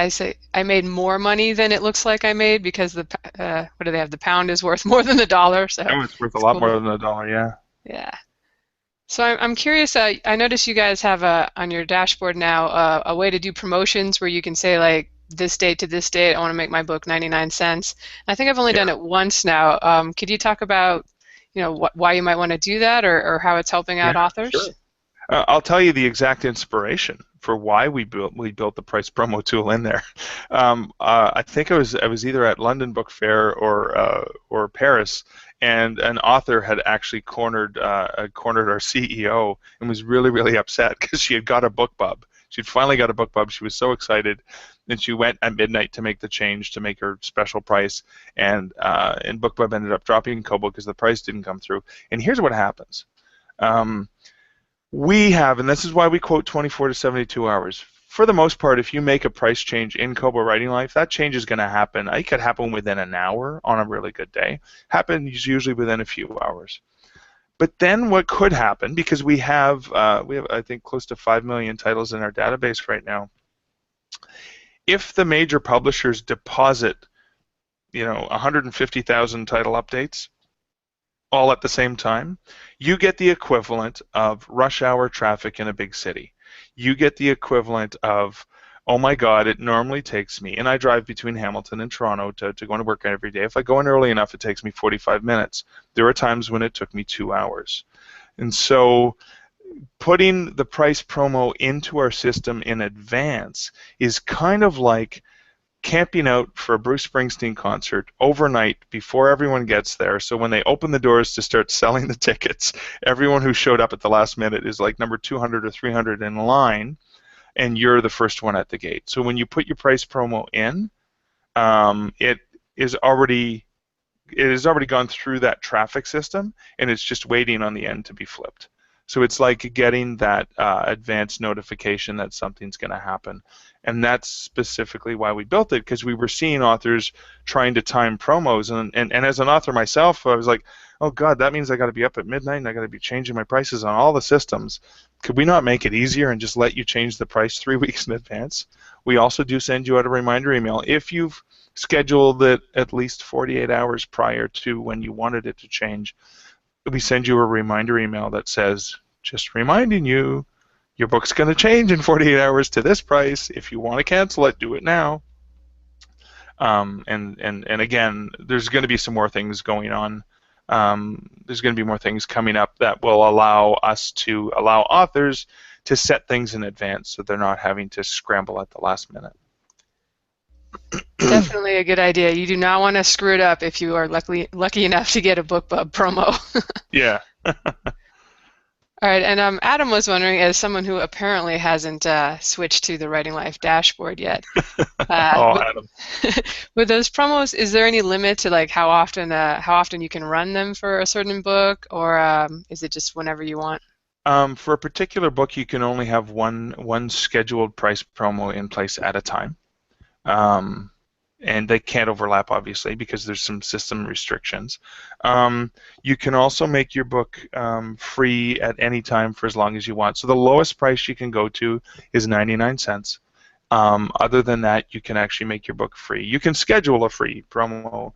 say I made more money than it looks like I made, because the what do they have? The pound is worth more than the dollar. So it's worth a lot more than the dollar, yeah. Yeah. So I'm curious, I noticed you guys have on your dashboard now a way to do promotions where you can say like this date to this date, I want to make my book 99 cents. I think I've only done it once now. Could you talk about why you might want to do that, or how it's helping out authors? Sure. I'll tell you the exact inspiration for why we built the price promo tool in there. I think I was either at London Book Fair or Paris, and an author had actually cornered our CEO and was really, really upset because she had got a BookBub. She'd finally got a BookBub. She was so excited, and she went at midnight to make the change to make her special price, and BookBub ended up dropping Kobo because the price didn't come through. And here's what happens. We have, and this is why we quote 24 to 72 hours. For the most part, if you make a price change in Kobo Writing Life, that change is going to happen. It could happen within an hour on a really good day. Happens usually within a few hours. But then what could happen, because we have I think close to 5 million titles in our database right now. If the major publishers deposit, 150,000 title updates all at the same time, you get the equivalent of rush hour traffic in a big city. You get the equivalent of, oh my God, it normally takes me, and I drive between Hamilton and Toronto to go to work every day. If I go in early enough, it takes me 45 minutes. There are times when it took me 2 hours. And so putting the price promo into our system in advance is kind of like camping out for a Bruce Springsteen concert overnight before everyone gets there. So when they open the doors to start selling the tickets, everyone who showed up at the last minute is like number 200 or 300 in line, and you're the first one at the gate. So when you put your price promo in, it has already gone through that traffic system, and it's just waiting on the end to be flipped. So it's like getting that advanced notification that something's going to happen. And that's specifically why we built it, because we were seeing authors trying to time promos. And as an author myself, I was like, oh, God, that means I got to be up at midnight and I got to be changing my prices on all the systems. Could we not make it easier and just let you change the price 3 weeks in advance? We also do send you out a reminder email. If you've scheduled it at least 48 hours prior to when you wanted it to change, we send you a reminder email that says, just reminding you, your book's going to change in 48 hours to this price. If you want to cancel it, do it now. And again, there's going to be some more things going on. There's going to be more things coming up that will allow authors to set things in advance so they're not having to scramble at the last minute. Definitely a good idea. You do not want to screw it up if you are lucky enough to get a BookBub promo. Yeah. All right, and Adam was wondering, as someone who apparently hasn't switched to the Writing Life dashboard yet, Adam. with those promos, is there any limit to like how often you can run them for a certain book, or is it just whenever you want? For a particular book, you can only have one scheduled price promo in place at a time. And they can't overlap, obviously, because there's some system restrictions. You can also make your book free at any time for as long as you want. So the lowest price you can go to is 99 cents. Other than that, you can actually make your book free. You can schedule a free promo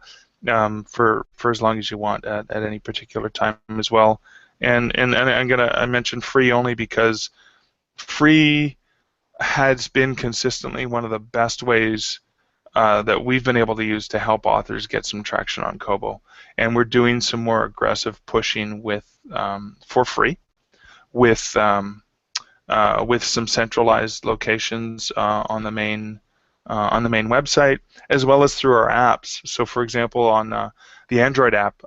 for as long as you want at any particular time as well. And I mention free only because free has been consistently one of the best ways that we've been able to use to help authors get some traction on Kobo. And we're doing some more aggressive pushing for free with some centralized locations on the main website, as well as through our apps. So, for example, on the Android app,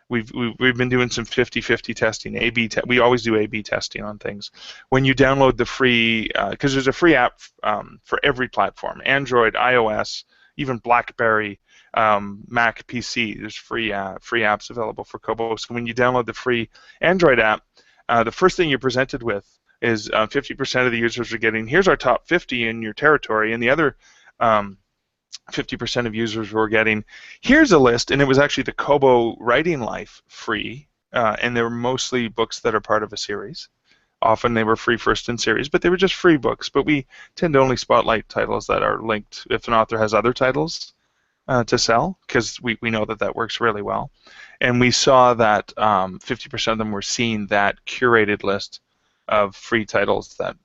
we've been doing some 50-50 testing. We always do A/B testing on things. When you download the free, because there's a free app for every platform: Android, iOS, even BlackBerry, Mac, PC. There's free apps available for Kobo. So when you download the free Android app, the first thing you're presented with is 50% of the users are getting, here's our top 50 in your territory, and the other 50% of users were getting, here's a list, and it was actually the Kobo Writing Life free, and they were mostly books that are part of a series. Often they were free first in series, but they were just free books. But we tend to only spotlight titles that are linked if an author has other titles to sell, because we know that works really well. And we saw that 50% of them were seeing that curated list of free titles that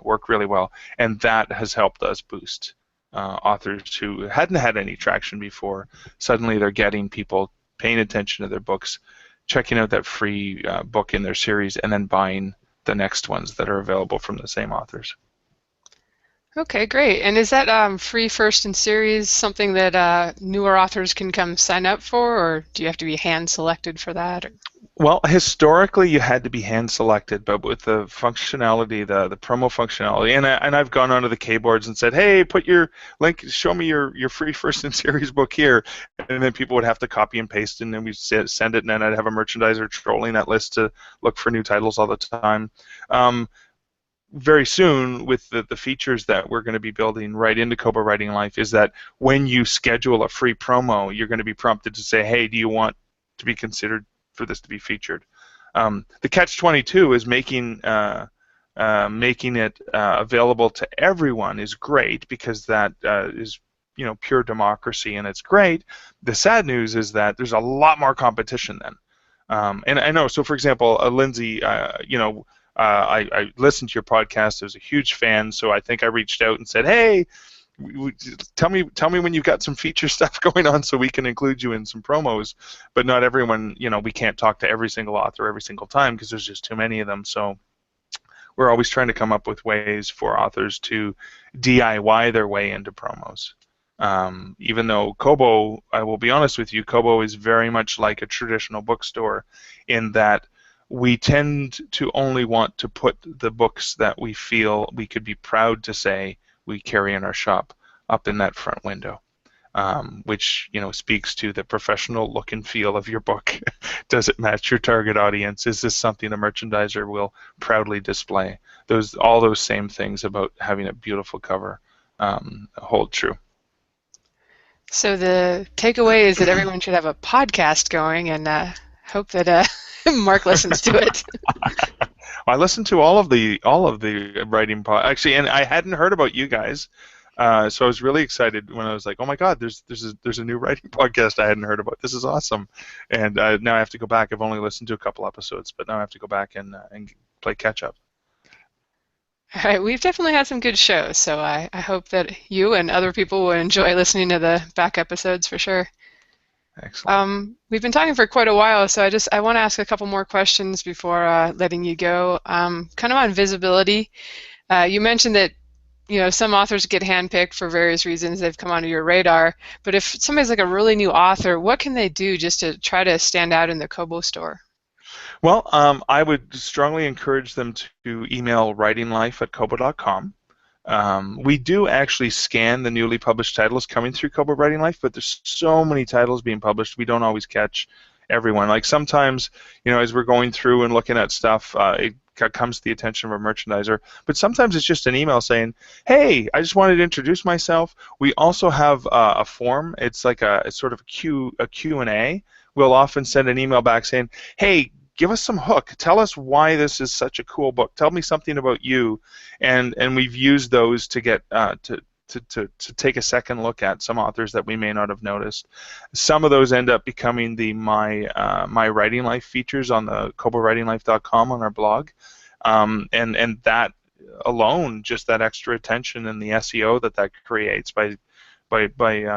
work really well, and that has helped us boost authors who hadn't had any traction before. Suddenly they're getting people paying attention to their books, checking out that free book in their series, and then buying the next ones that are available from the same authors. Okay, great. And is that free first in series something that newer authors can come sign up for, or do you have to be hand-selected for that? Or? Well, historically you had to be hand-selected, but with the functionality, the promo functionality, and I've gone onto the keyboards and said, hey, put your link, show me your free first in series book here, and then people would have to copy and paste, and then we'd send it, and then I'd have a merchandiser trolling that list to look for new titles all the time. Very soon, with the features that we're going to be building right into Kobo Writing Life, is that when you schedule a free promo, you're going to be prompted to say, hey, do you want to be considered for this to be featured? The catch-22 is making it available to everyone is great, because that is pure democracy, and it's great. The sad news is that there's a lot more competition then. And I know, so for example, Lindsay, I listened to your podcast. I was a huge fan, so I think I reached out and said, hey, tell me when you've got some feature stuff going on so we can include you in some promos. But not everyone, we can't talk to every single author every single time because there's just too many of them. So we're always trying to come up with ways for authors to DIY their way into promos. Even though Kobo, I will be honest with you, Kobo is very much like a traditional bookstore in that we tend to only want to put the books that we feel we could be proud to say we carry in our shop up in that front window, which speaks to the professional look and feel of your book. Does it match your target audience? Is this something the merchandiser will proudly display? All those same things about having a beautiful cover hold true. So the takeaway is that everyone should have a podcast going, and hope that Mark listens to it. I listened to all of the writing actually, and I hadn't heard about you guys, so I was really excited when I was like, oh my God, there's a new writing podcast I hadn't heard about. This is awesome, and now I have to go back. I've only listened to a couple episodes, but now I have to go back and play catch up. All right, we've definitely had some good shows, so I hope that you and other people will enjoy listening to the back episodes for sure. Excellent. We've been talking for quite a while, so I want to ask a couple more questions before letting you go. Kind of on visibility, you mentioned that some authors get handpicked for various reasons. They've come onto your radar, but if somebody's like a really new author, what can they do just to try to stand out in the Kobo store? Well, I would strongly encourage them to email writinglife@kobo.com. We do actually scan the newly published titles coming through Kobo Writing Life, but there's so many titles being published, we don't always catch everyone. Like sometimes, as we're going through and looking at stuff, it comes to the attention of a merchandiser, but sometimes it's just an email saying, hey, I just wanted to introduce myself. We also have a form. It's like it's sort of a Q&A. We'll often send an email back saying, hey, give us some hook. Tell us why this is such a cool book. Tell me something about you, and we've used those to get to take a second look at some authors that we may not have noticed. Some of those end up becoming the my Writing Life features on the KoboWritingLife.com on our blog, and that alone, just that extra attention and the SEO that creates by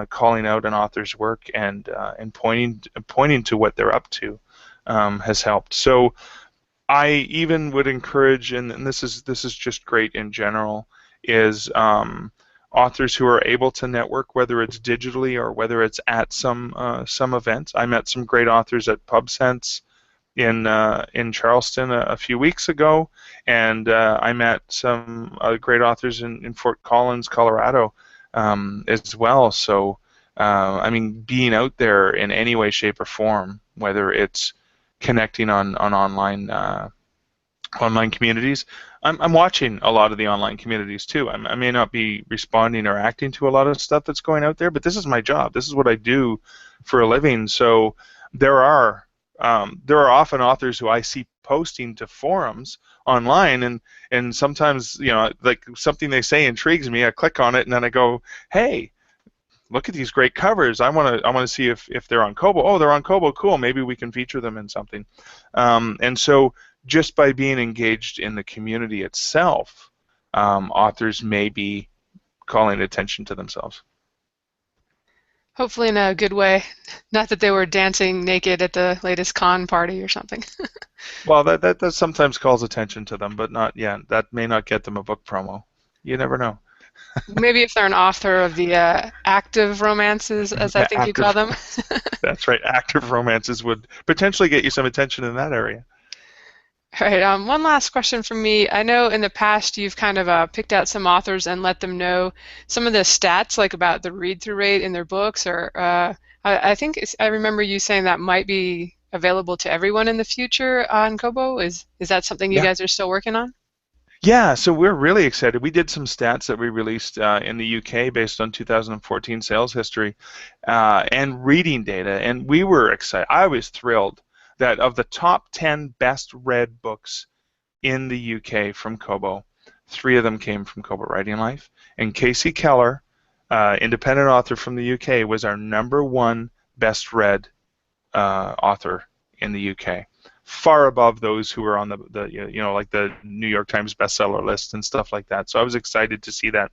calling out an author's work and pointing to what they're up to. Has helped. So I even would encourage, and this is just great in general, is authors who are able to network, whether it's digitally or whether it's at some event. I met some great authors at PubSense in Charleston a few weeks ago, and I met some great authors in Fort Collins, Colorado, as well. So being out there in any way, shape, or form, whether it's connecting on online communities. I'm watching a lot of the online communities too. I may not be responding or acting to a lot of stuff that's going out there, but this is my job. This is what I do for a living. So there are often authors who I see posting to forums online, and sometimes like something they say intrigues me. I click on it and then I go, hey, look at these great covers. I want to see if they're on Kobo. Oh, they're on Kobo. Cool. Maybe we can feature them in something. And so just by being engaged in the community itself, authors may be calling attention to themselves. Hopefully in a good way. Not that they were dancing naked at the latest con party or something. Well, that sometimes calls attention to them, but not yet. That may not get them a book promo. You never know. Maybe if they're an author of the active romances, as I think you call them. That's right. Active romances would potentially get you some attention in that area. All right. One last question from me. I know in the past you've kind of picked out some authors and let them know some of the stats, like about the read-through rate in their books, or I think I remember you saying that might be available to everyone in the future on Kobo. Is that something you guys are still working on? Yeah, so we're really excited. We did some stats that we released in the UK based on 2014 sales history and reading data, and we were excited. I was thrilled that of the top 10 best read books in the UK from Kobo, 3 of them came from Kobo Writing Life, and Casey Keller, independent author from the UK, was our #1 best read author in the UK. far above those who were on the like the New York Times bestseller list and stuff like that. So I was excited to see that.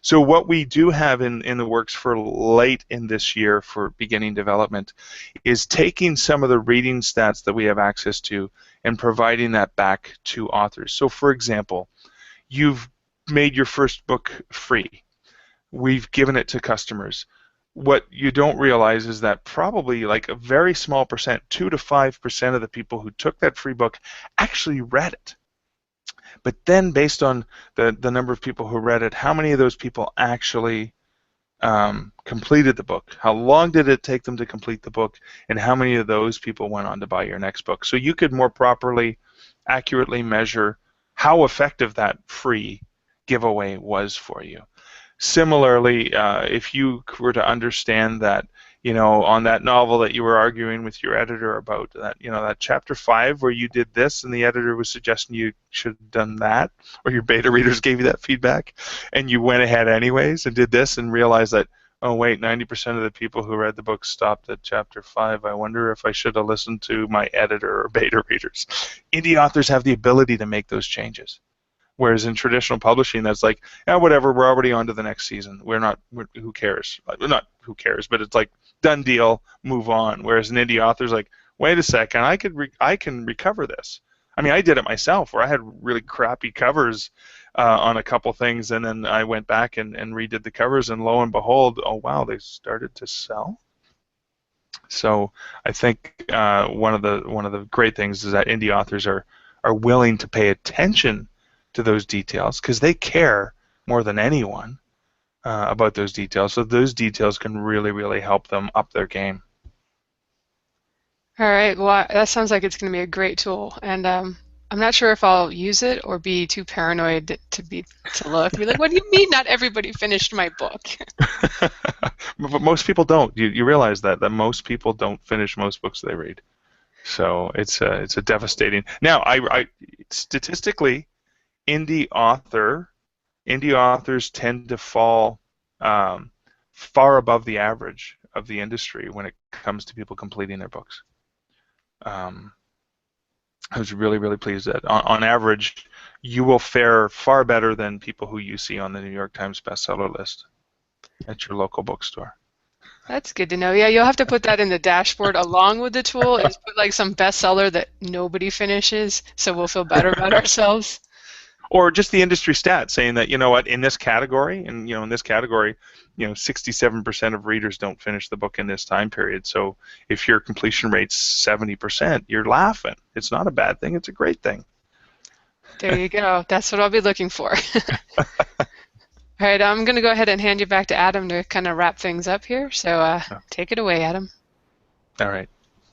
So what we do have in the works for late in this year for beginning development is taking some of the reading stats that we have access to and providing that back to authors. So for example, you've made your first book free. We've given it to customers. What you don't realize is that probably like a very small percent, 2 to 5% of the people who took that free book actually read it. But then based on the number of people who read it, how many of those people actually completed the book? How long did it take them to complete the book? And how many of those people went on to buy your next book? So you could more properly, accurately measure how effective that free giveaway was for you. Similarly, if you were to understand that, on that novel that you were arguing with your editor about, that chapter 5 where you did this and the editor was suggesting you should have done that, or your beta readers gave you that feedback, and you went ahead anyways and did this and realized that, oh wait, 90% of the people who read the book stopped at chapter 5. I wonder if I should have listened to my editor or beta readers. Indie authors have the ability to make those changes. Whereas in traditional publishing, that's like, whatever, we're already on to the next season. Who cares? Not who cares, but it's like, done deal, move on. Whereas an indie author's like, wait a second, I can recover this. I mean, I did it myself, where I had really crappy covers on a couple things, and then I went back and redid the covers, and lo and behold, oh wow, they started to sell. So I think one of the great things is that indie authors are willing to pay attention to those details because they care more than anyone about those details. So those details can really, really help them up their game. All right. Well, that sounds like it's going to be a great tool, and I'm not sure if I'll use it or be too paranoid to look. Be like, what do you mean not everybody finished my book? But most people don't. You realize that most people don't finish most books they read. So it's a devastating. Now, I statistically, indie authors tend to fall far above the average of the industry when it comes to people completing their books. I was really, really pleased that on average, you will fare far better than people who you see on the New York Times bestseller list at your local bookstore. That's good to know. Yeah, you'll have to put that in the dashboard along with the tool. Is put like some bestseller that nobody finishes, so we'll feel better about ourselves. Or just the industry stat saying that, in this category, and in this category, 67% of readers don't finish the book in this time period. So if your completion rate's 70%, you're laughing. It's not a bad thing. It's a great thing. There you go. That's what I'll be looking for. All right, I'm going to go ahead and hand you back to Adam to kind of wrap things up here. So take it away, Adam. All right.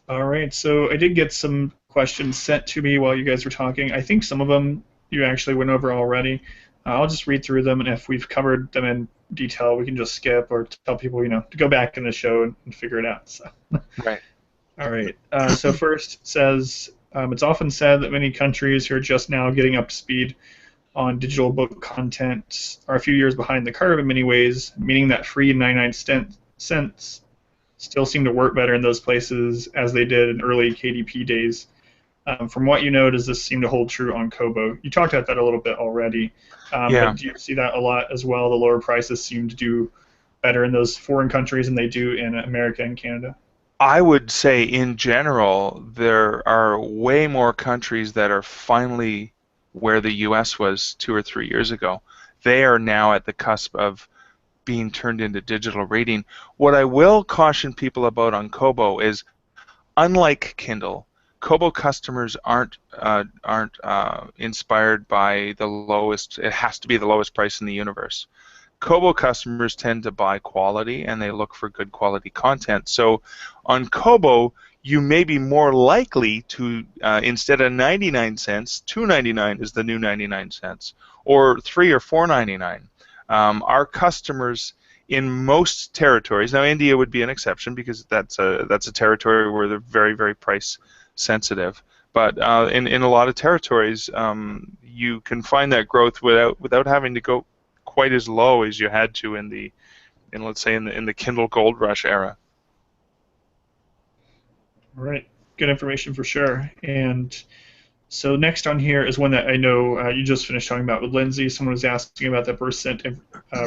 All right. So I did get some questions sent to me while you guys were talking. I think some of them you actually went over already. I'll just read through them, and if we've covered them in detail, we can just skip or tell people, to go back in the show and figure it out. So. Right. All right. So first it says, it's often said that many countries who are just now getting up to speed on digital book content are a few years behind the curve in many ways, meaning that free 99 cents still seem to work better in those places as they did in early KDP days. From what you know, does this seem to hold true on Kobo? You talked about that a little bit already, yeah. But do you see that a lot as well? The lower prices seem to do better in those foreign countries than they do in America and Canada? I would say in general, there are way more countries that are finally where the U.S. was 2 or 3 years ago. They are now at the cusp of being turned into digital reading. What I will caution people about on Kobo is, unlike Kindle, Kobo customers aren't inspired by the lowest. It has to be the lowest price in the universe. Kobo customers tend to buy quality, and they look for good quality content. So on Kobo, you may be more likely to, instead of 99 cents, $2.99 is the new 99 cents, or $3 or $4.99. Our customers in most territories, now India would be an exception because that's a territory where they're very, very price sensitive, but in a lot of territories, you can find that growth without having to go quite as low as you had to in let's say in the Kindle Gold Rush era. Right. good information for sure. And so next on here is one that I know you just finished talking about with Lindsay. Someone was asking about the percent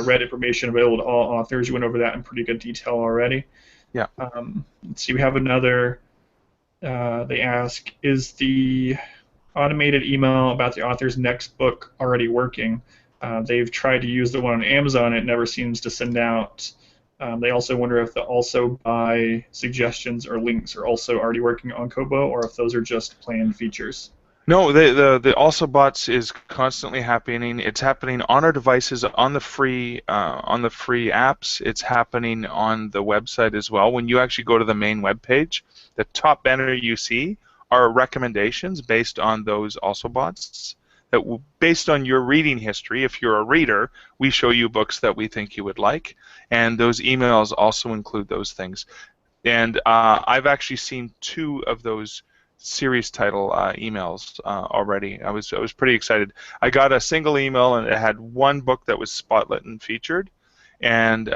read information available to all authors. You went over that in pretty good detail already. Yeah. Let's see, we have another. They ask, is the automated email about the author's next book already working? They've tried to use the one on Amazon. It never seems to send out. They also wonder if the also buy suggestions or links are also already working on Kobo, or if those are just planned features. No, the also bots is constantly happening. It's happening on our devices, on the free apps. It's happening on the website as well. When you actually go to the main web page, the top banner you see are recommendations based on those also bots. Based on your reading history, if you're a reader, we show you books that we think you would like, and those emails also include those things. And I've actually seen 2 of those series title emails already. I was pretty excited. I got a single email and it had 1 book that was spotlit and featured, and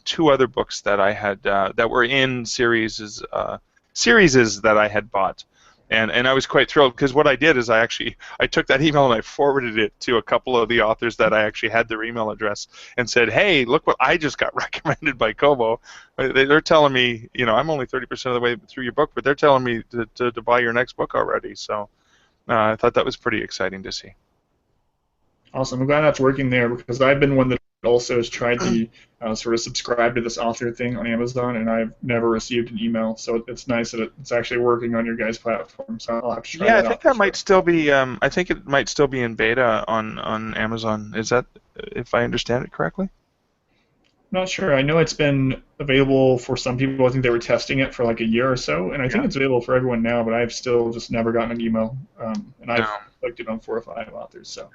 2 other books that I had that were in series that I had bought. And I was quite thrilled because what I did is I took that email and I forwarded it to a couple of the authors that I actually had their email address and said, hey, look what I just got recommended by Kobo. They're telling me, I'm only 30% of the way through your book, but they're telling me to buy your next book already. So I thought that was pretty exciting to see. Awesome. I'm glad that's working there because I've been one that also has tried to sort of subscribe to this author thing on Amazon, and I've never received an email. So it's nice that it's actually working on your guys' platform. So I'll have to try that out. Yeah, I think that might still be. I think it might still be in beta on Amazon. Is that, if I understand it correctly? Not sure. I know it's been available for some people. I think they were testing it for like a year or so, and I think it's available for everyone now. But I've still just never gotten an email, and I've clicked it on 4 or 5 authors. So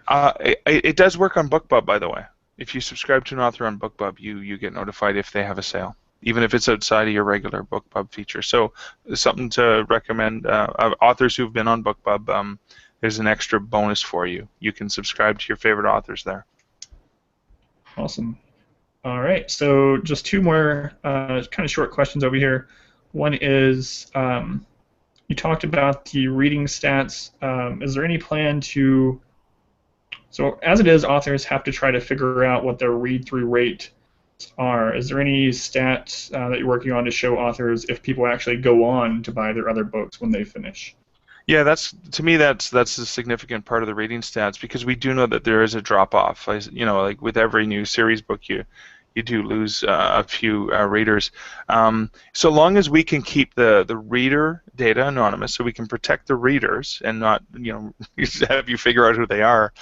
it does work on BookBub, by the way. If you subscribe to an author on BookBub, you get notified if they have a sale, even if it's outside of your regular BookBub feature. So something to recommend. Authors who've been on BookBub, there's an extra bonus for you. You can subscribe to your favorite authors there. Awesome. All right, so just 2 more kind of short questions over here. One is, you talked about the reading stats. Is there any plan to, so as it is, authors have to try to figure out what their read-through rate are. Is there any stats that you're working on to show authors if people actually go on to buy their other books when they finish? Yeah, to me that's a significant part of the reading stats because we do know that there is a drop off. Like with every new series book, you do lose a few readers. So long as we can keep the reader data anonymous, so we can protect the readers and not have you figure out who they are.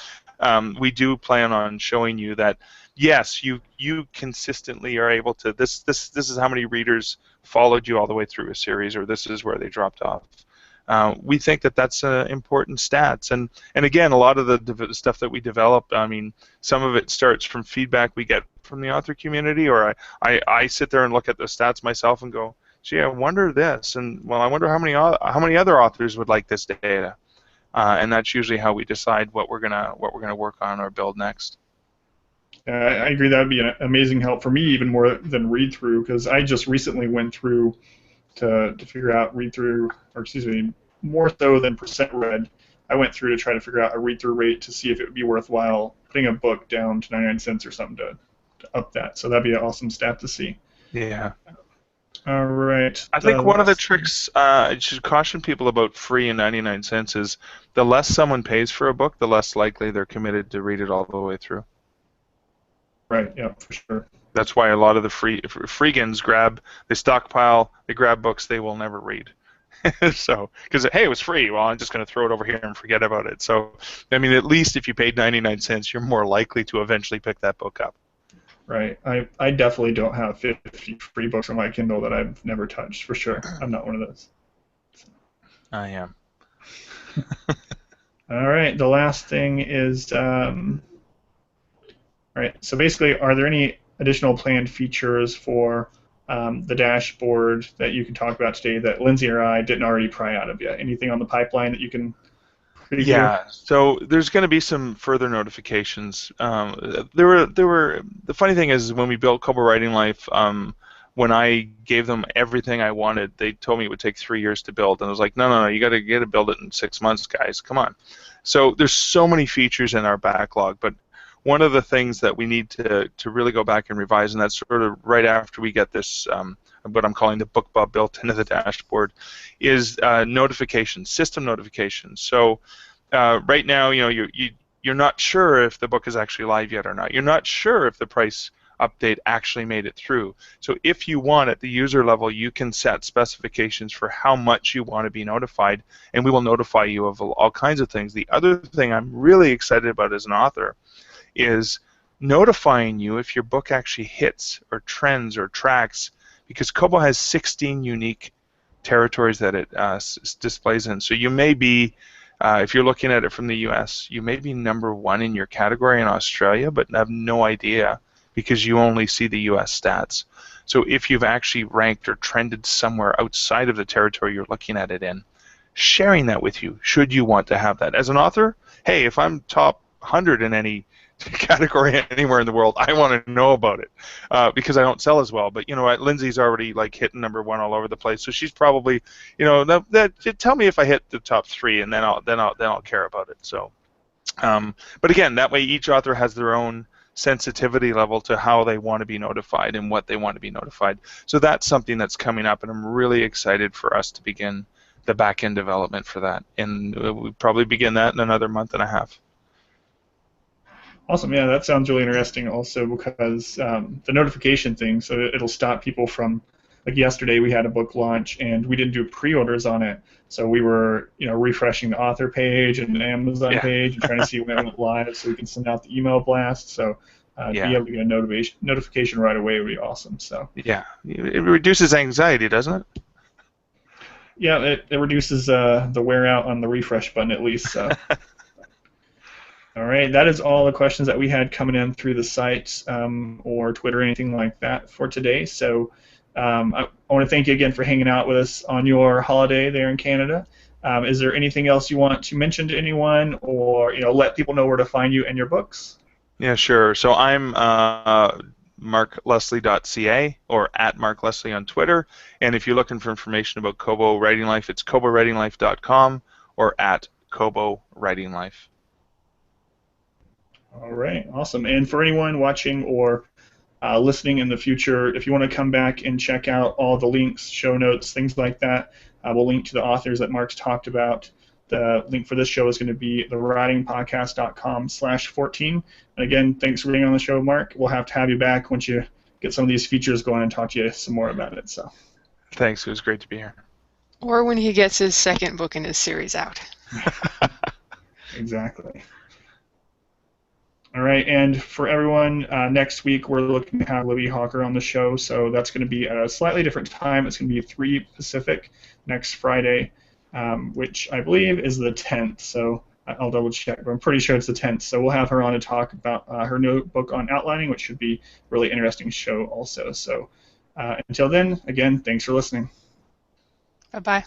We do plan on showing you that yes, you consistently are able to. This is how many readers followed you all the way through a series, or this is where they dropped off. We think that that's important stats, and again, a lot of the stuff that we develop, I mean, some of it starts from feedback we get from the author community, or I sit there and look at the stats myself and go, gee, I wonder this, and well, I wonder how many other authors would like this data, and that's usually how we decide what we're gonna work on or build next. I agree. That would be an amazing help for me, even more than read through, because I just recently went through to figure out read through, or excuse me, more so than percent read. I went through to try to figure out a read through rate to see if it would be worthwhile putting a book down to 99 cents or something to up that. So that'd be an awesome stat to see. Yeah. All right. I think one of the tricks I should caution people about free and 99 cents is the less someone pays for a book, the less likely they're committed to read it all the way through. Right. Yeah, for sure. That's why a lot of the freegans they stockpile, they grab books they will never read. So, because hey, it was free. Well, I'm just going to throw it over here and forget about it. So, I mean, at least if you paid 99 cents, you're more likely to eventually pick that book up. Right. I definitely don't have 50 free books on my Kindle that I've never touched, for sure. I'm not one of those. I am. All right. The last thing is, all right. So basically, are there any additional planned features for the dashboard that you can talk about today that Lindsay or I didn't already pry out of yet? Anything on the pipeline that you can preview? Yeah, so there's going to be some further notifications. The funny thing is when we built Kobo Writing Life, one when I gave them everything I wanted, they told me it would take 3 years to build, and I was like, no, you got to build it in 6 months, guys. Come on. So there's so many features in our backlog, but one of the things that we need to really go back and revise, and that's sort of right after we get this, what I'm calling the BookBub built into the dashboard, is notifications, system notifications. So right now, you're not sure if the book is actually live yet or not. You're not sure if the price update actually made it through. So if you want, at the user level, you can set specifications for how much you want to be notified, and we will notify you of all kinds of things. The other thing I'm really excited about as an author is notifying you if your book actually hits or trends or tracks, because Kobo has 16 unique territories that it displays in. So you may be, if you're looking at it from the US, you may be #1 in your category in Australia, but have no idea because you only see the US stats. So if you've actually ranked or trended somewhere outside of the territory you're looking at it in, sharing that with you, should you want to have that. As an author, hey, if I'm top 100 in any category anywhere in the world, I want to know about it because I don't sell as well. But you know what, Lindsay's already like hitting #1 all over the place, so she's probably, tell me if I hit the top 3, and then I'll care about it. So, but again, that way each author has their own sensitivity level to how they want to be notified and what they want to be notified. So that's something that's coming up, and I'm really excited for us to begin the back-end development for that, and we'll probably begin that in another month and a half. Awesome. Yeah, that sounds really interesting also because the notification thing, so it'll stop people from, like yesterday we had a book launch and we didn't do pre-orders on it, so we were refreshing the author page and the Amazon page and trying to see when it went live so we can send out the email blast. So to be able to get a notification right away would be awesome. So yeah, it reduces anxiety, doesn't it? Yeah, it reduces the wear out on the refresh button at least. So. All right, that is all the questions that we had coming in through the site or Twitter or anything like that for today. So I want to thank you again for hanging out with us on your holiday there in Canada. Is there anything else you want to mention to anyone, or let people know where to find you and your books? Yeah, sure. So I'm markleslie.ca or at markleslie on Twitter. And if you're looking for information about Kobo Writing Life, it's kobowritinglife.com or at Kobo Writing Life. All right, awesome. And for anyone watching or listening in the future, if you want to come back and check out all the links, show notes, things like that, we'll link to the authors that Mark's talked about. The link for this show is going to be thewritingpodcast.com/14. And again, thanks for being on the show, Mark. We'll have to have you back once you get some of these features going and talk to you some more about it. So, thanks. It was great to be here. Or when he gets his second book in his series out. Exactly. All right, and for everyone, next week we're looking to have Libby Hawker on the show, so that's going to be at a slightly different time. It's going to be 3 Pacific next Friday, which I believe is the 10th, so I'll double check, but I'm pretty sure it's the 10th. So we'll have her on to talk about her new book on outlining, which should be a really interesting show also. So until then, again, thanks for listening. Bye-bye.